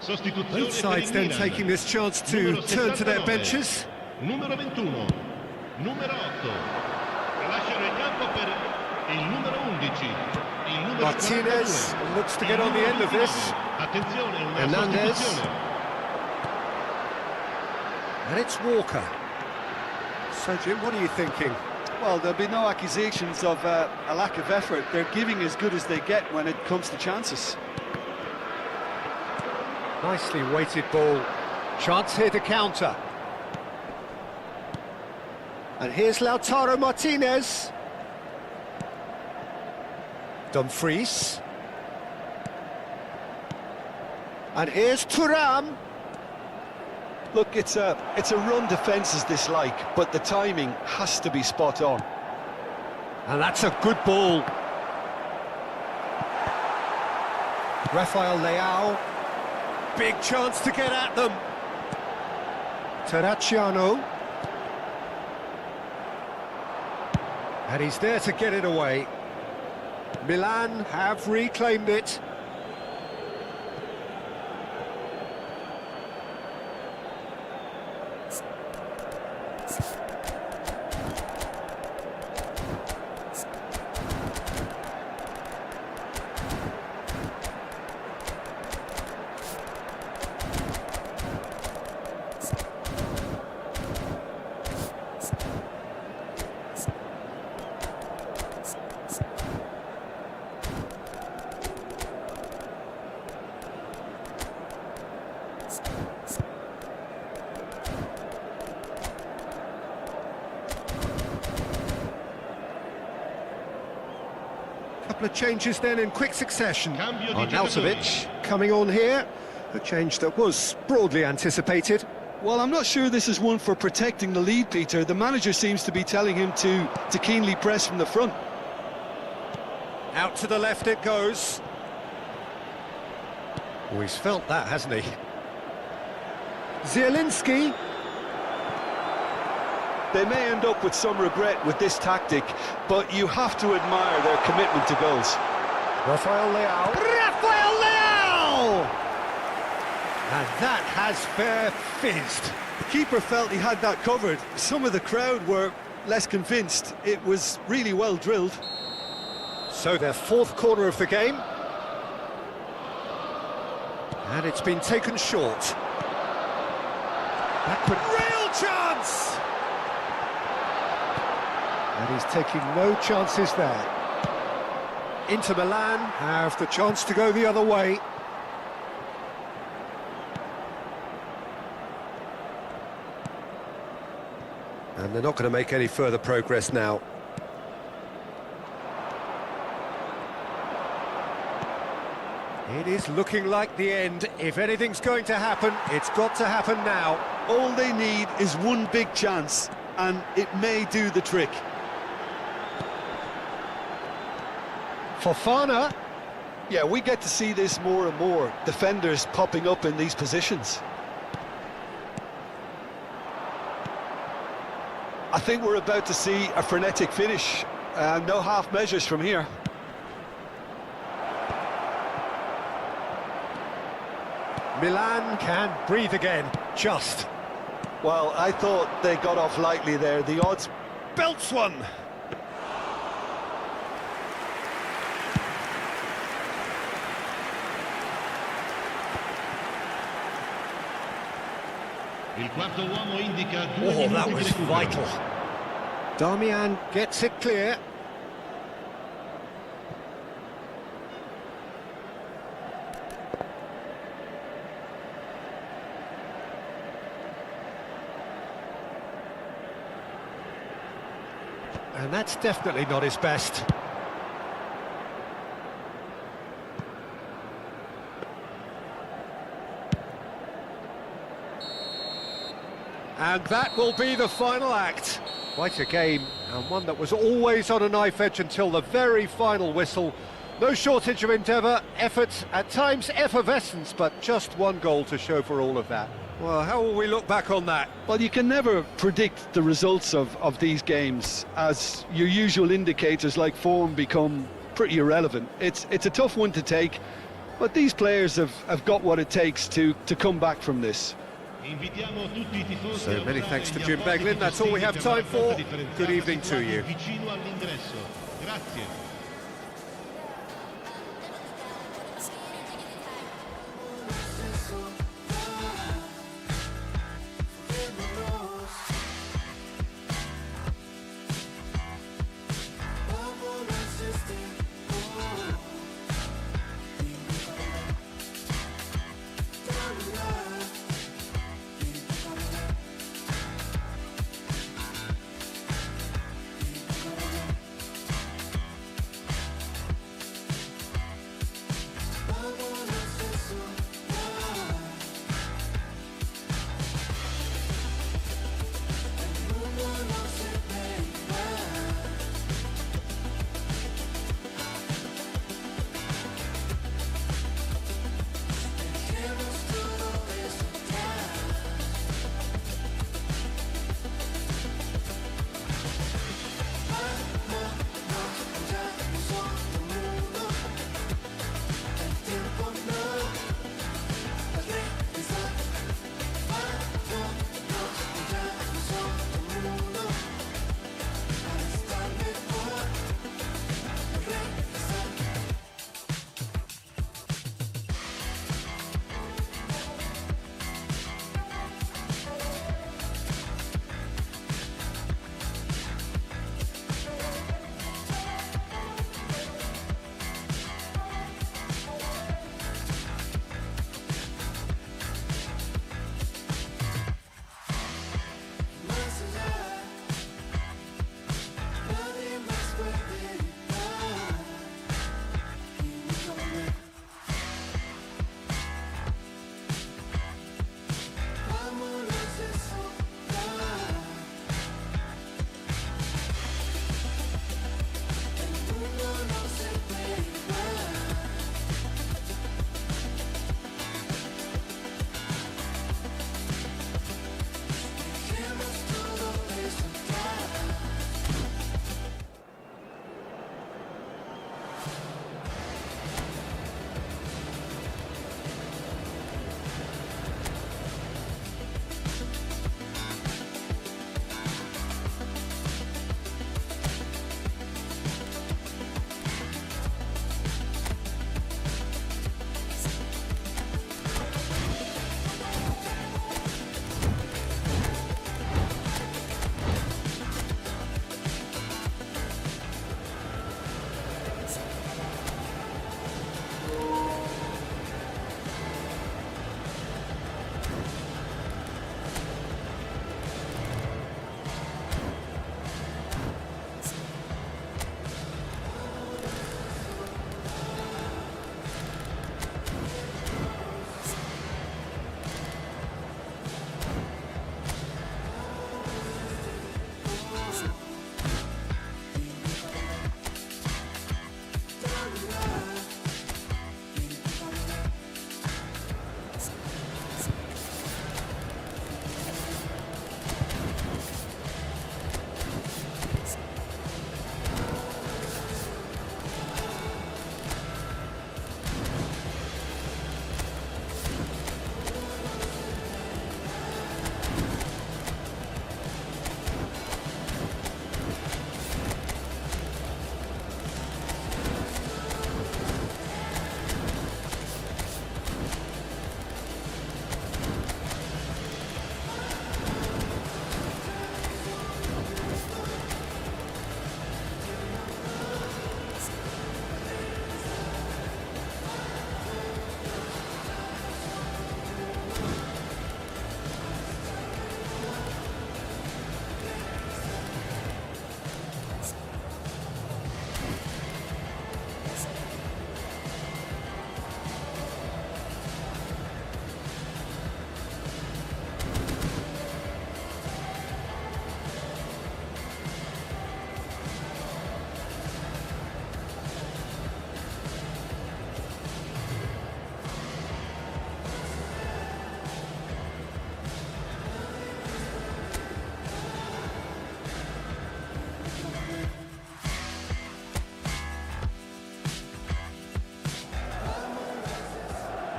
Sostituzione Both sides per il then Milan. taking this chance to Numero turn to their 69, benches. Numero 21, numero 8. Lasciano il campo per il numero 11, il numero Martinez 42, looks to il get on the numero end of 29. this. Attenzione, una Hernandez. sostituzione. And it's Walker. So, Jim, what are you thinking? Well, there'll be no accusations of a lack of effort. They're giving as good as they get when it comes to chances. Nicely weighted ball. Chance here to counter. And here's Lautaro Martinez. Dumfries. And here's Thuram. Look, it's a run defence dislike, but the timing has to be spot on. And that's a good ball. Rafael Leao. Big chance to get at them. Terracciano. And he's there to get it away. Milan have reclaimed it. Couple of changes then in quick succession. Cambio di Arnautovic coming on here, a change that was broadly anticipated. Well, I'm not sure this is one for protecting the lead, Peter. The manager seems to be telling him to keenly press from the front. Out to the left it goes. Oh, he's felt that, hasn't he? Zielinski. They may end up with some regret with this tactic, but you have to admire their commitment to goals. Rafael Leao. Rafael Leao! And that has fair fizzed. The keeper felt he had that covered. Some of the crowd were less convinced. It was really well drilled. So their fourth corner of the game. And it's been taken short. Backward. Real chance! And he's taking no chances there. Inter Milan have the chance to go the other way. And they're not going to make any further progress now. It is looking like the end. If anything's going to happen, it's got to happen now. All they need is one big chance, and it may do the trick. Fofana. Yeah, we get to see this more and more. Defenders popping up in these positions. I think we're about to see a frenetic finish. No half measures from here. Milan can breathe again, just. Well, I thought they got off lightly there. The odds... Belts one! Il quarto uomo indica 2 Oh, minuti that di was recupero. vital. Darmian gets it clear. And that's definitely not his best. And that will be the final act. Quite a game, and one that was always on a knife edge until the very final whistle. No shortage of endeavour, effort, at times effervescence, but just one goal to show for all of that. Well, how will we look back on that? Well, you can never predict the results of these games, as your usual indicators like form become pretty irrelevant. It's a tough one to take, But these players have got what it takes to come back from this. So many thanks to Jim Beglin. That's all we have time for. Good evening to you.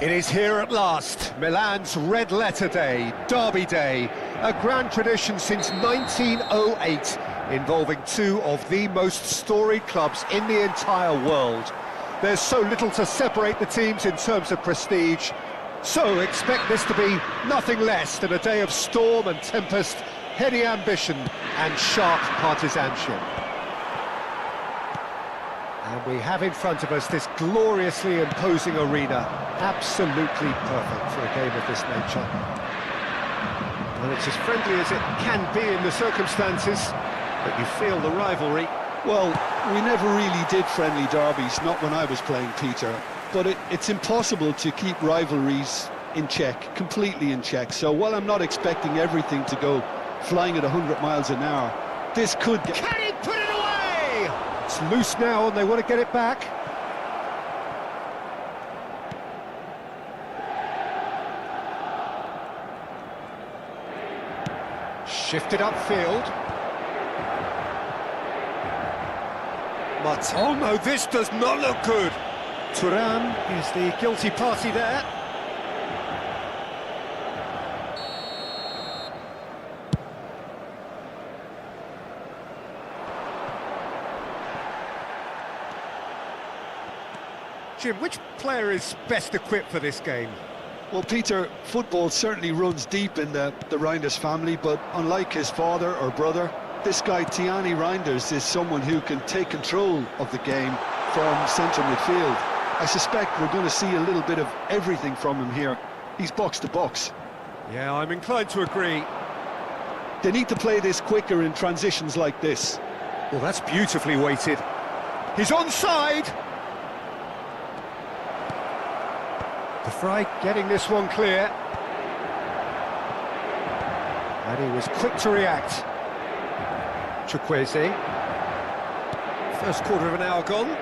It is here at last, Milan's red letter day, Derby Day, a grand tradition since 1908, involving two of the most storied clubs in the entire world. There's so little to separate the teams in terms of prestige, so expect this to be nothing less than a day of storm and tempest, heady ambition and sharp partisanship. And we have in front of us this gloriously imposing arena, absolutely perfect for a game of this nature. Well, it's as friendly as it can be in the circumstances, but you feel the rivalry. Well, we never really did friendly derbies, not when I was playing, Peter. But it's impossible to keep rivalries in check, completely in check. So while I'm not expecting everything to go flying at 100 miles an hour, this could get... Can he put it away? It's loose now and they want to get it back. Shifted upfield. Oh no, this does not look good. Thuram is the guilty party there. Jim, which player is best equipped for this game? Well, Peter, football certainly runs deep in the Reinders family, but unlike his father or brother, this guy, Thierry Reinders, is someone who can take control of the game from centre midfield. I suspect we're going to see a little bit of everything from him here. He's box to box. Yeah, I'm inclined to agree. They need to play this quicker in transitions like this. Well, that's beautifully weighted. He's onside! De Vrij getting this one clear. And he was quick to react. Chukwueze. First quarter of an hour gone.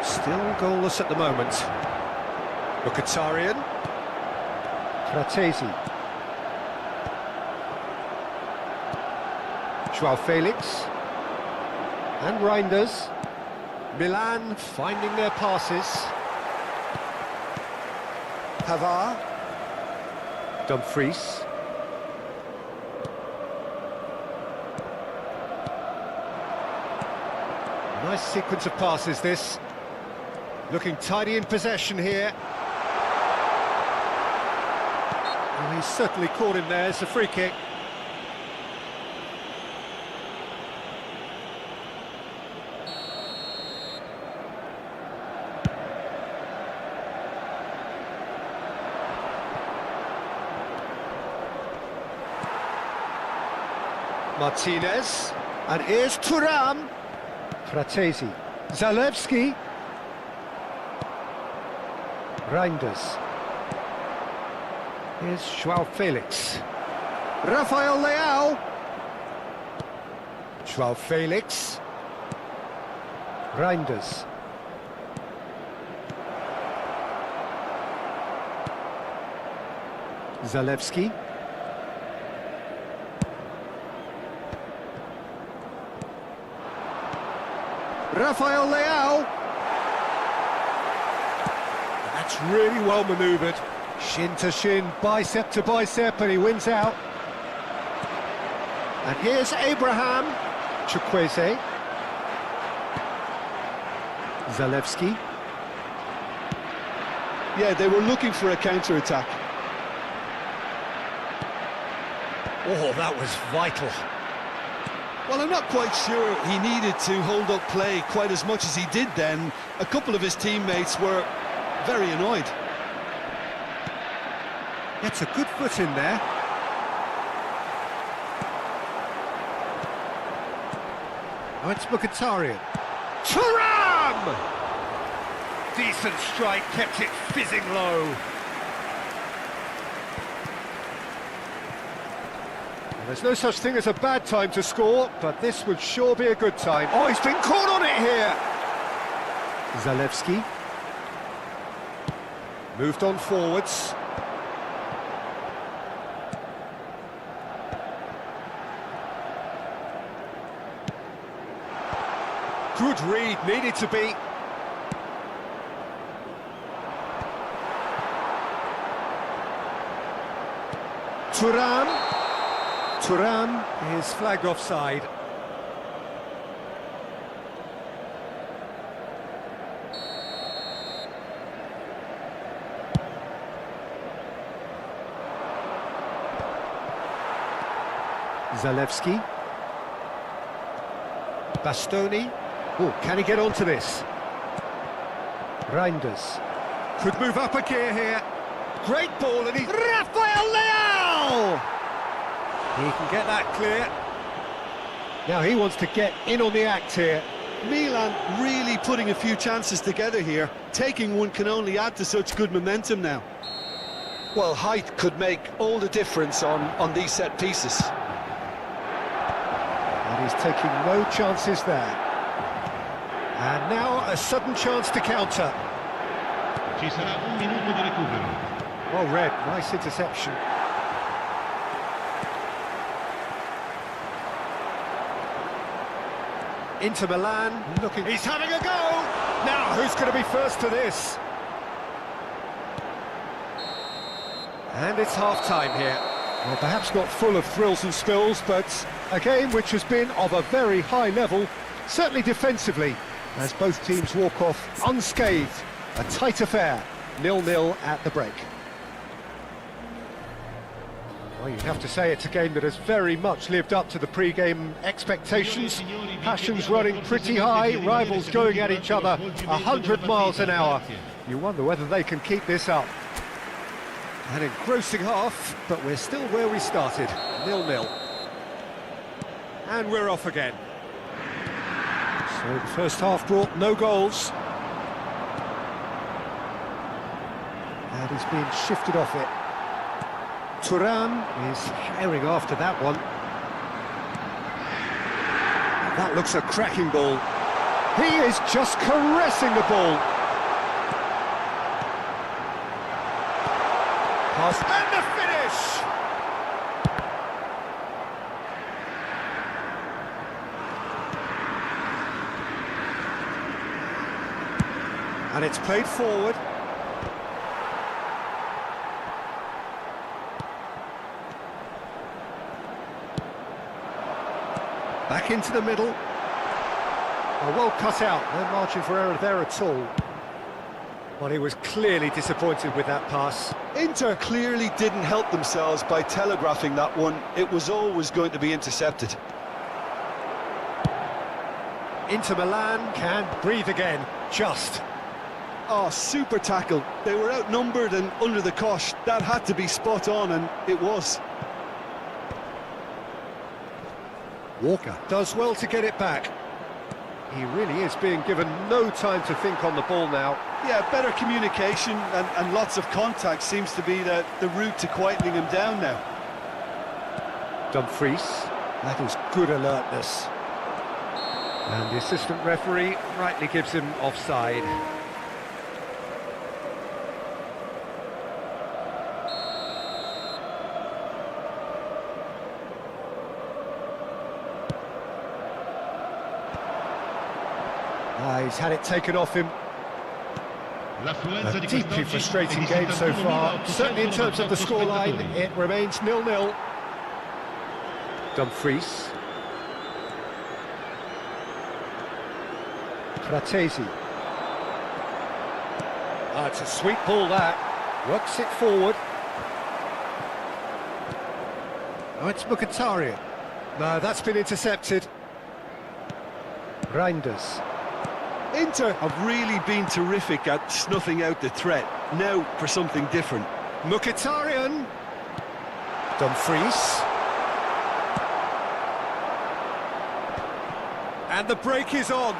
Still goalless at the moment. Mkhitaryan. Fratesi. Joao Felix. And Reinders. Milan finding their passes. Pavard. Dumfries. Nice sequence of passes, this. Looking tidy in possession here. Well, he's certainly caught him there. It's a free kick. Martinez. And here's Thuram. Fratesi, Zalewski, Reinders. Here's Joao Felix. Rafael Leao. Joao Felix. Reinders. Zalewski. Rafael Leao. That's really well manoeuvred. Shin to shin, bicep to bicep, and he wins out. And here's Abraham. Chukwueze. Zalewski. Yeah, they were looking for a counter-attack. Oh, that was vital. Well, I'm not quite sure he needed to hold up play quite as much as he did then. A couple of his teammates were very annoyed. Gets a good foot in there. Oh, it's Mkhitaryan. Thuram! Decent strike, kept it fizzing low. There's no such thing as a bad time to score, but this would sure be a good time. Oh, he's been caught on it here! Zalewski. Moved on forwards. Good read, needed to be. Thuram. Thuram is flagged offside. Zalewski. Bastoni. Oh, can he get onto this? Reinders. Could move up a gear here. Great ball, and he's... Rafael Leao! He can get that clear. Now he wants to get in on the act here. Milan really putting a few chances together here. Taking one can only add to such good momentum now. Well, height could make all the difference on these set pieces. And he's taking no chances there. And now a sudden chance to counter. Ci sarà un minuto di recupero. Well read, nice interception. Inter Milan looking... He's having a go! Now, who's going to be first to this? And it's half-time here. Well, perhaps not full of thrills and spills, but a game which has been of a very high level, certainly defensively, as both teams walk off unscathed. A tight affair, 0-0 at the break. Well, you'd have to say it's a game that has very much lived up to the pre-game expectations. Passions running pretty high, rivals going at each other 100 miles an hour. You wonder whether they can keep this up. An engrossing half, but we're still where we started, 0-0. And we're off again. So the first half brought no goals. And he's being shifted off it. Thuram is herring after that one. That looks a cracking ball. He is just caressing the ball. Pass and the finish! And it's played forward. Back into the middle. Oh, well cut out, no margin for error there at all. Well, he was clearly disappointed with that pass. Inter clearly didn't help themselves by telegraphing that one. It was always going to be intercepted. Inter Milan can breathe again, just. Oh, super tackle. They were outnumbered and under the cosh. That had to be spot on, and it was. Walker does well to get it back. He really is being given no time to think on the ball now. Yeah, better communication and lots of contact seems to be the route to quietening him down now. Dumfries, that is good alertness. And the assistant referee rightly gives him offside. He's had it taken off him. A deeply frustrating game so far. Certainly in terms of the scoreline, it remains 0-0. Dumfries. Fratesi. It's a sweet ball that. Works it forward. Oh, it's Mkhitaryan. No, that's been intercepted. Reinders. Inter have really been terrific at snuffing out the threat. Now for something different. Mkhitaryan. Dumfries. And the break is on.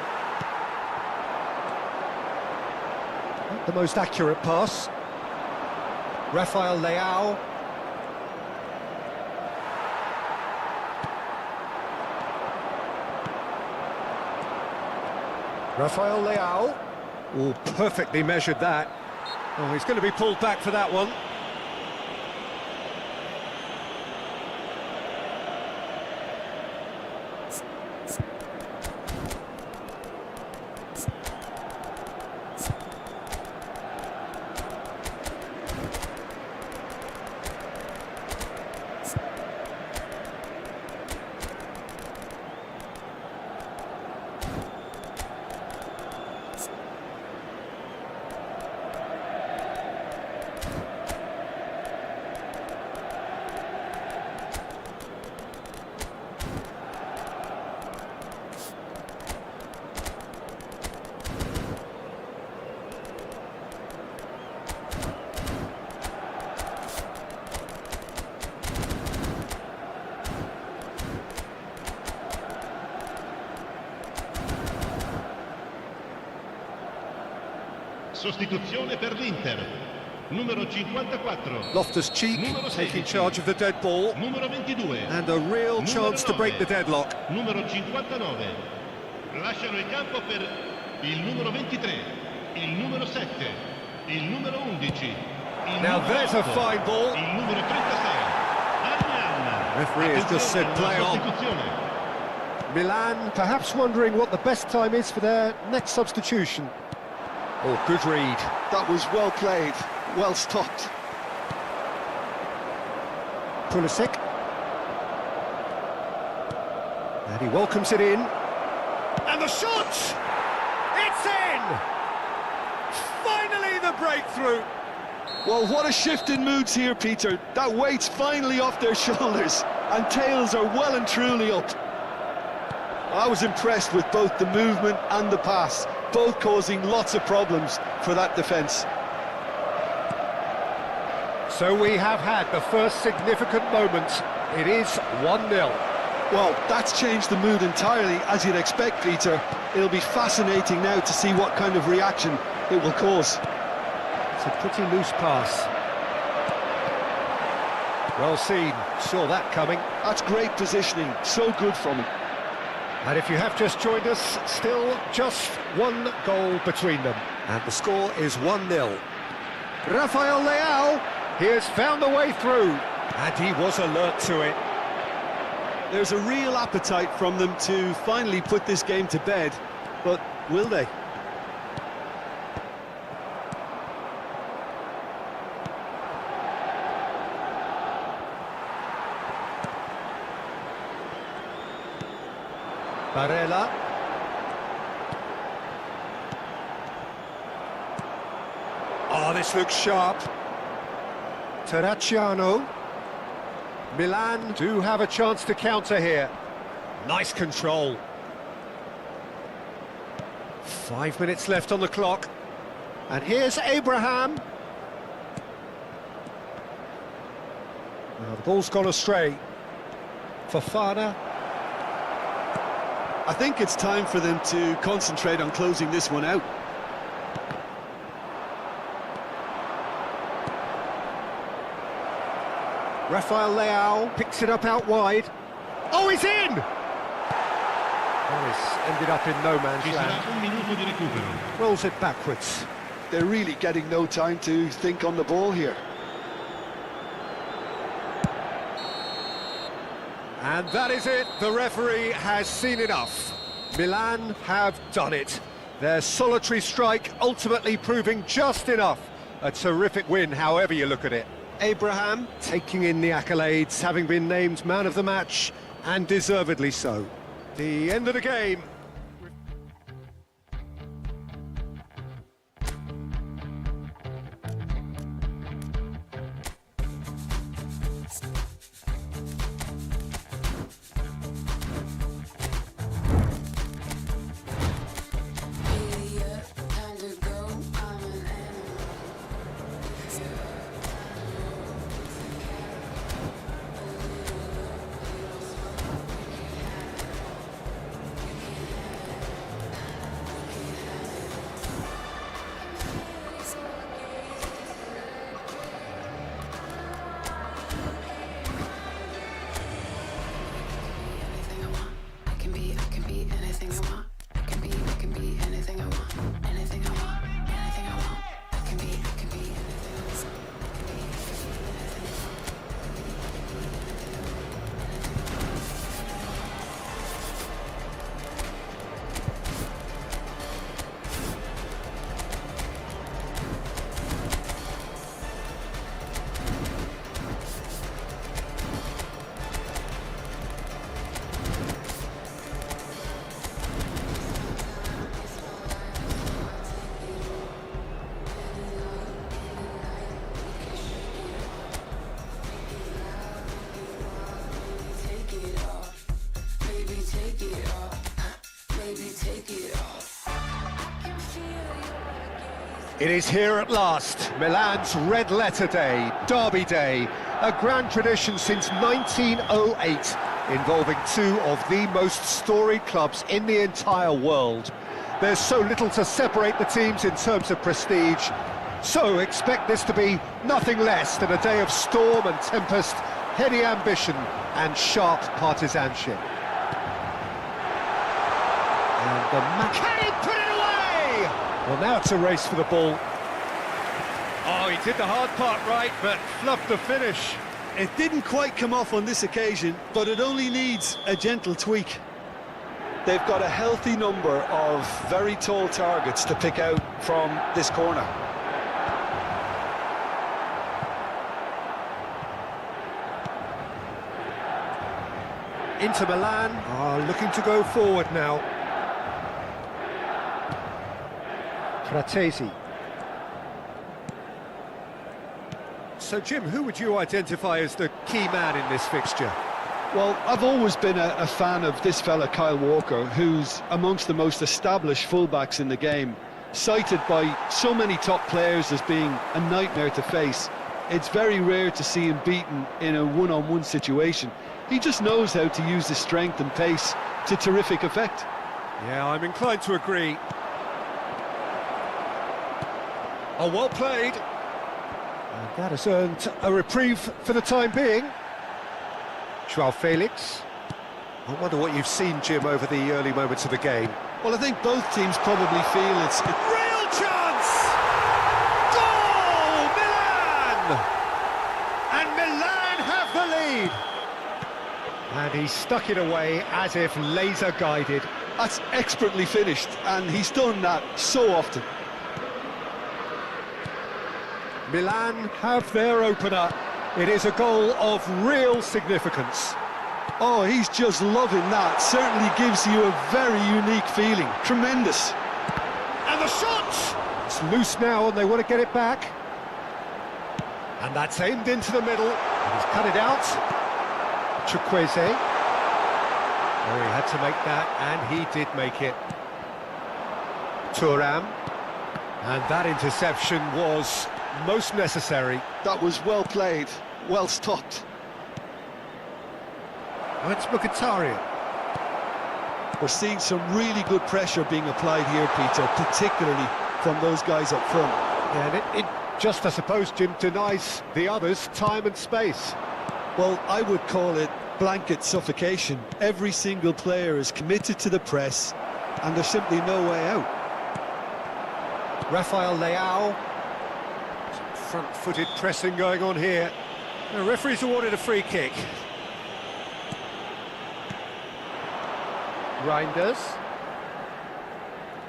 Not the most accurate pass. Rafael Leao. Rafael Leao. Oh, perfectly measured that. Oh, he's going to be pulled back for that one. Sostituzione per l'Inter. Numero 54. Loftus-Cheek Numero taking 16. charge of the dead ball. Numero 22. And a real chance to break the deadlock. Numero 59. Lasciano il campo per il numero 23, il numero 7, il numero 11, il Now numero there's a 8, fine ball. il numero 36. Referee has just said play on. Milan perhaps wondering what the best time is for their next substitution. Oh, good read. That was well played, well stopped. Pulisic. And he welcomes it in. And the shot! It's in! Finally the breakthrough! Well, what a shift in moods here, Peter. That weight's finally off their shoulders, and tails are well and truly up. I was impressed with both the movement and the pass, both causing lots of problems for that defence. So we have had the first significant moment. It is 1-0. Well, that's changed the mood entirely, as you'd expect, Peter. It'll be fascinating now to see what kind of reaction it will cause. It's a pretty loose pass. Well seen, saw that coming. That's great positioning, so good from him. And if you have just joined us, still just one goal between them. And the score is 1-0. Rafael Leao, he has found the way through. And he was alert to it. There's a real appetite from them to finally put this game to bed, but will they? Barella. Oh, this looks sharp. Terracciano. Milan do have a chance to counter here. Nice control. 5 minutes left on the clock. And here's Abraham. Now the ball's gone astray. Fofana. I think it's time for them to concentrate on closing this one out. Rafael Leao picks it up out wide. Oh, he's in! Oh, he's ended up in no man's Ci sarà land. un minuto di recupero. Rolls it backwards. They're really getting no time to think on the ball here. And that is it. The referee has seen enough. Milan have done it. Their solitary strike ultimately proving just enough. A terrific win, however you look at it. Abraham taking in the accolades, having been named man of the match, and deservedly so. The end of the game. It is here at last, Milan's Red Letter Day, Derby Day, a grand tradition since 1908, involving two of the most storied clubs in the entire world. There's so little to separate the teams in terms of prestige. So expect this to be nothing less than a day of storm and tempest, heady ambition and sharp partisanship. And the McCabe put it away! Well, now it's a race for the ball. Oh, he did the hard part right, but fluffed the finish. It didn't quite come off on this occasion, but it only needs a gentle tweak. They've got a healthy number of very tall targets to pick out from this corner. Inter Milan are looking to go forward now. Fratesi. So, Jim, who would you identify as the key man in this fixture? Well, I've always been a fan of this fella, Kyle Walker, who's amongst the most established fullbacks in the game, cited by so many top players as being a nightmare to face. It's very rare to see him beaten in a one-on-one situation. He just knows how to use his strength and pace to terrific effect. Yeah, I'm inclined to agree. Oh, well played. And that has earned a reprieve for the time being. Joao Felix. I wonder what you've seen, Jim, over the early moments of the game. Well, I think both teams probably feel it's... Real chance! Goal! Milan! And Milan have the lead. And he stuck it away as if laser-guided. That's expertly finished, and he's done that so often. Milan have their opener. It is a goal of real significance. Oh, he's just loving that. Certainly gives you a very unique feeling. Tremendous. And the shot! It's loose now and they want to get it back. And that's aimed into the middle. And he's cut it out. Chukwueze. Oh, he had to make that, and he did make it. Thuram. And that interception was most necessary. That was well played, well stopped. It's Mkhitaryan. We're seeing some really good pressure being applied here, Peter, particularly from those guys up front. Yeah, and it just, I suppose, Jim, denies the others time and space. Well, I would call it blanket suffocation. Every single player is committed to the press, and there's simply no way out. Rafael Leao. Some front-footed pressing going on here. The referee's awarded a free kick. Reinders.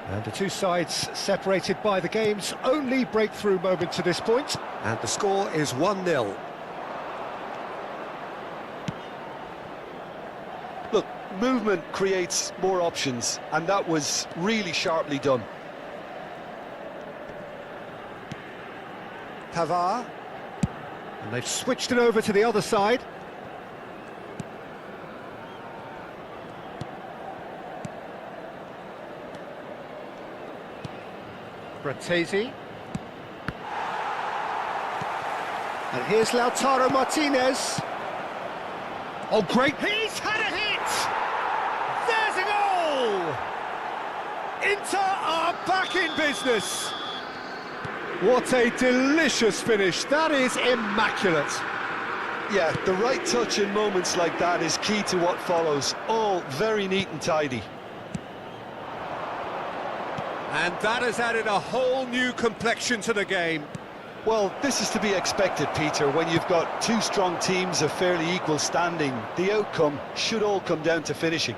And the two sides separated by the game's only breakthrough moment to this point. And the score is 1-0. Look, movement creates more options, and that was really sharply done. Pavard. And they've switched it over to the other side. Fratesi. And here's Lautaro Martinez. Oh, great! He's had a hit! There's a goal! Inter are back in business. What a delicious finish. That is immaculate. Yeah, the right touch in moments like that is key to what follows. All very neat and tidy. And that has added a whole new complexion to the game. Well, this is to be expected, Peter, when you've got two strong teams of fairly equal standing. The outcome should all come down to finishing.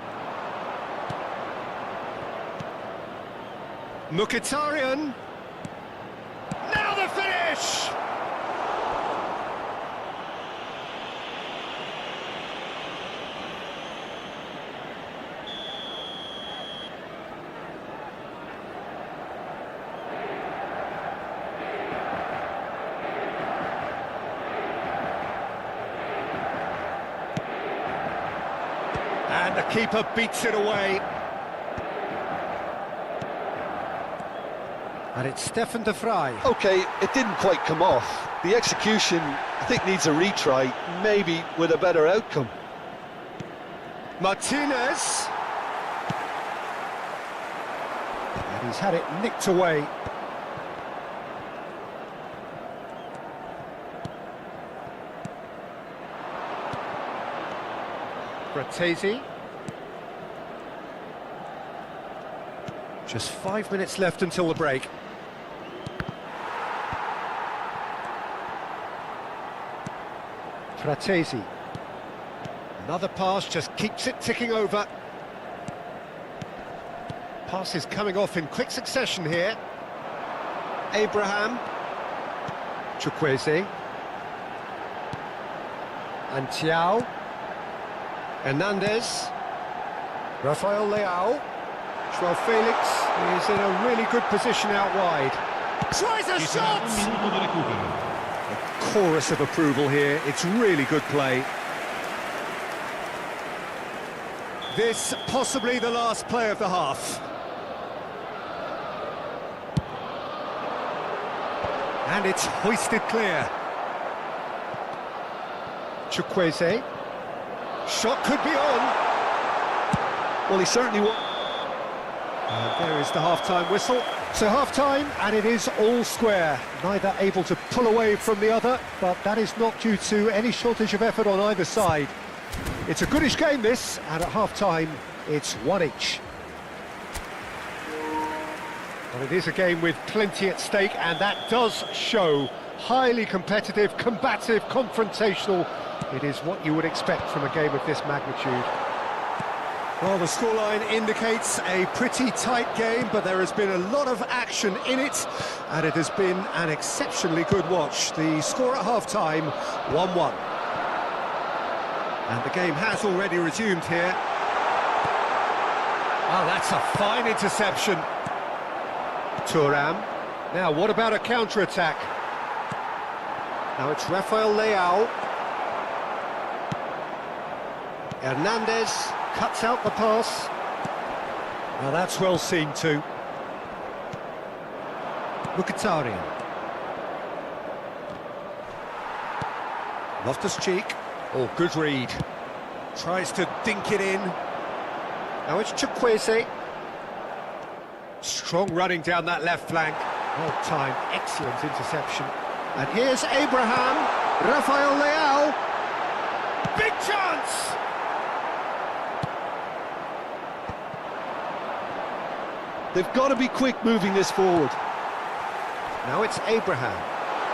Mkhitaryan. Now the finish! And the keeper beats it away. And it's Stefan de Vrij. OK, it didn't quite come off. The execution, I think, needs a retry, maybe with a better outcome. Martinez. He's had it nicked away. Fratesi. Just 5 minutes left until the break. Fratesi. Another pass, just keeps it ticking over. Passes coming off in quick succession here. Abraham. Chukwueze. And Thiaw. Hernandez. Rafael Leao. Joao Felix is in a really good position out wide. Tries a shot! A chorus of approval here. It's really good play. This possibly the last play of the half. And it's hoisted clear. Chukwueze. Shot could be on. Well, he certainly will. There is the half-time whistle. So half-time, and it is all square. Neither able to pull away from the other, but that is not due to any shortage of effort on either side. It's a goodish game, this, and at half-time, it's one each. Well, it is a game with plenty at stake, and that does show. Highly competitive, combative, confrontational. It is what you would expect from a game of this magnitude. Well, the scoreline indicates a pretty tight game, but there has been a lot of action in it, and it has been an exceptionally good watch. The score at half-time, 1-1. And the game has already resumed here. Oh, that's a fine interception. Thuram. Now, what about a counter-attack? Now it's Rafael Leao. Hernandez cuts out the pass. Now that's well seen too. Mkhitaryan. Loftus-Cheek. Oh, good read. Tries to dink it in. Now it's Chukwueze. Strong running down that left flank. Well timed, excellent interception. And here's Abraham. Rafael Leao. Big chance! They've got to be quick moving this forward. Now it's Abraham.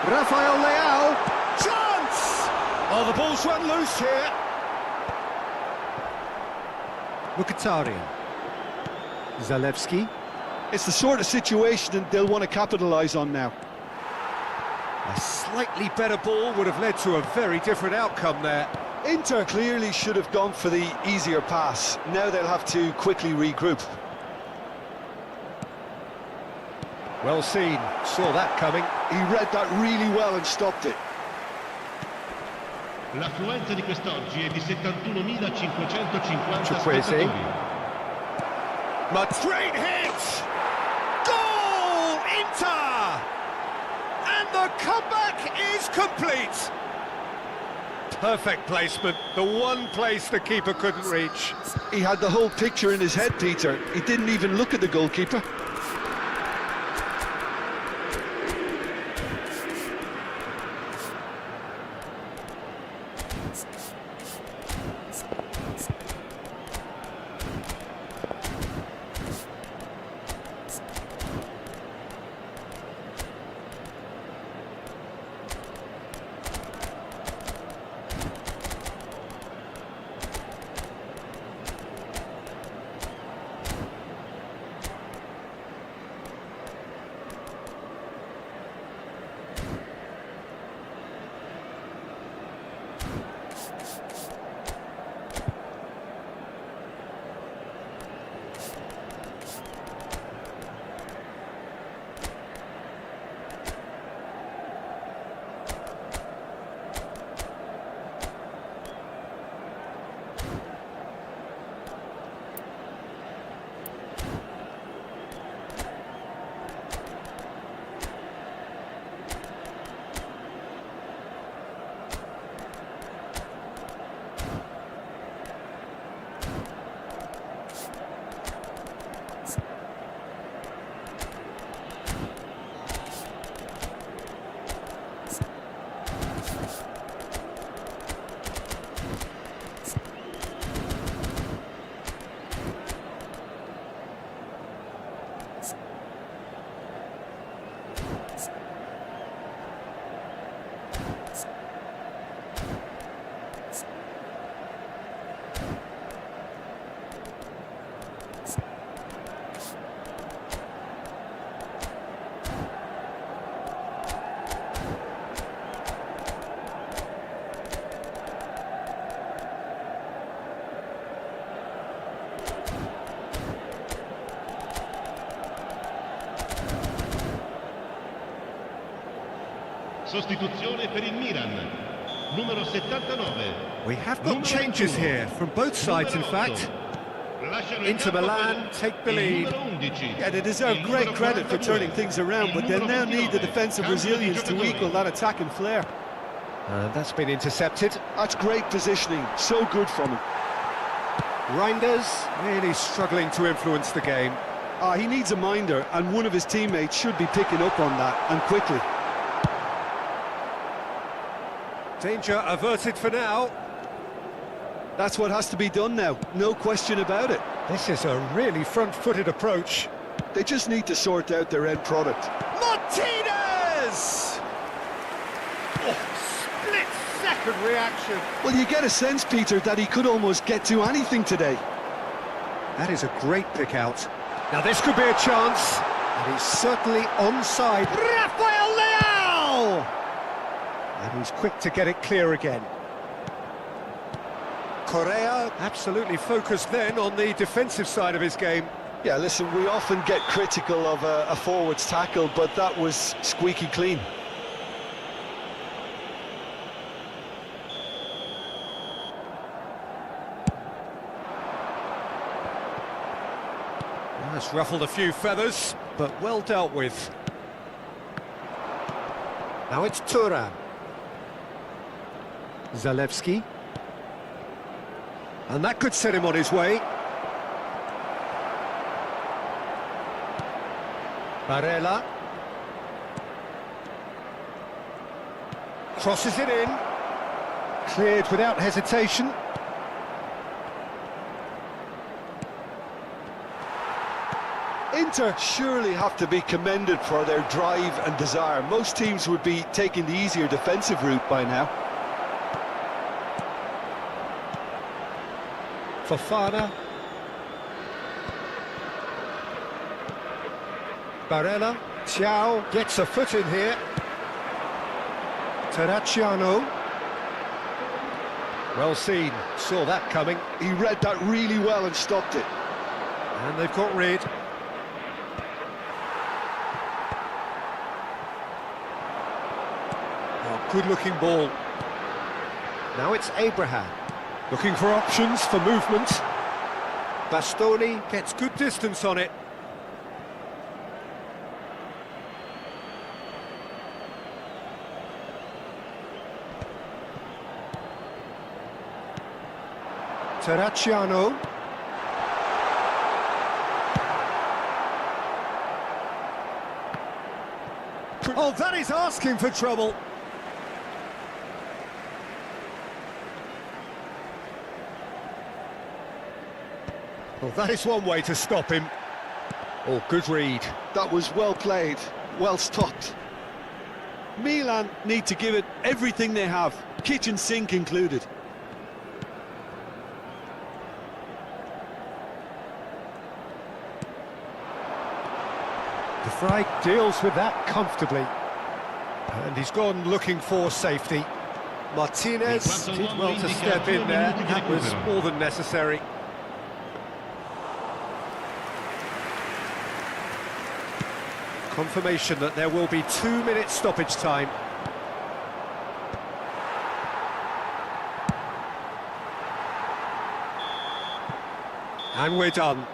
Rafael Leao. Chance! Oh, the ball's run loose here. Mkhitaryan. Zalewski. It's the sort of situation that they'll want to capitalise on now. A slightly better ball would have led to a very different outcome there. Inter clearly should have gone for the easier pass. Now they'll have to quickly regroup. Well seen, saw that coming. He read that really well and stopped it. L'affluenza di quest'oggi è di 71.550 Chukwueze. spettatori. Madrid hit! Goal! Inter! And the comeback is complete! Perfect placement, the one place the keeper couldn't reach. He had the whole picture in his head, Peter. He didn't even look at the goalkeeper. Sostituzione per il Milan. Numero 79. We have got changes here from both sides, in fact. Inter Milan take the lead. Yeah, they deserve great credit for turning things around, but they'll now need the defensive resilience to equal that attacking flair. And that's been intercepted. That's great positioning, so good from him. Reinders really struggling to influence the game. He needs a minder, and one of his teammates should be picking up on that, and quickly. Danger averted for now. That's what has to be done now, no question about it. This is a really front-footed approach. They just need to sort out their end product. Martinez! Oh, split-second reaction. Well, you get a sense, Peter, that he could almost get to anything today. That is a great pick-out. Now this could be a chance. And he's certainly onside. Rafael Leao! And he's quick to get it clear again. Correa absolutely focused then on the defensive side of his game. Yeah, listen, we often get critical of a forward's tackle, but that was squeaky clean. That's ruffled a few feathers, but well dealt with. Now it's Thuram. Zalewski. And that could set him on his way. Barella. Crosses it in. Cleared without hesitation. Inter surely have to be commended for their drive and desire. Most teams would be taking the easier defensive route by now. Fofana. Barella. Thiaw gets a foot in here. Terracciano. Well seen, saw that coming. He read that really well and stopped it. And they've got rid. Oh, good-looking ball. Now it's Abraham. Looking for options for movement. Bastoni gets good distance on it. Terracciano. Oh, that is asking for trouble. Well, that is one way to stop him. Oh, good read. That was well played, well stopped. Milan need to give it everything they have, kitchen sink included. De Vrij deals with that comfortably. And he's gone looking for safety. Martinez did well to step in there. That was more than necessary. Confirmation that there will be 2 minutes stoppage time. And we're done.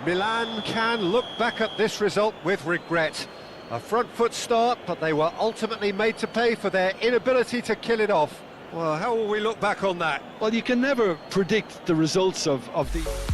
Milan can look back at this result with regret. A front foot start, but they were ultimately made to pay for their inability to kill it off. Well, how will we look back on that? Well, you can never predict the results of the...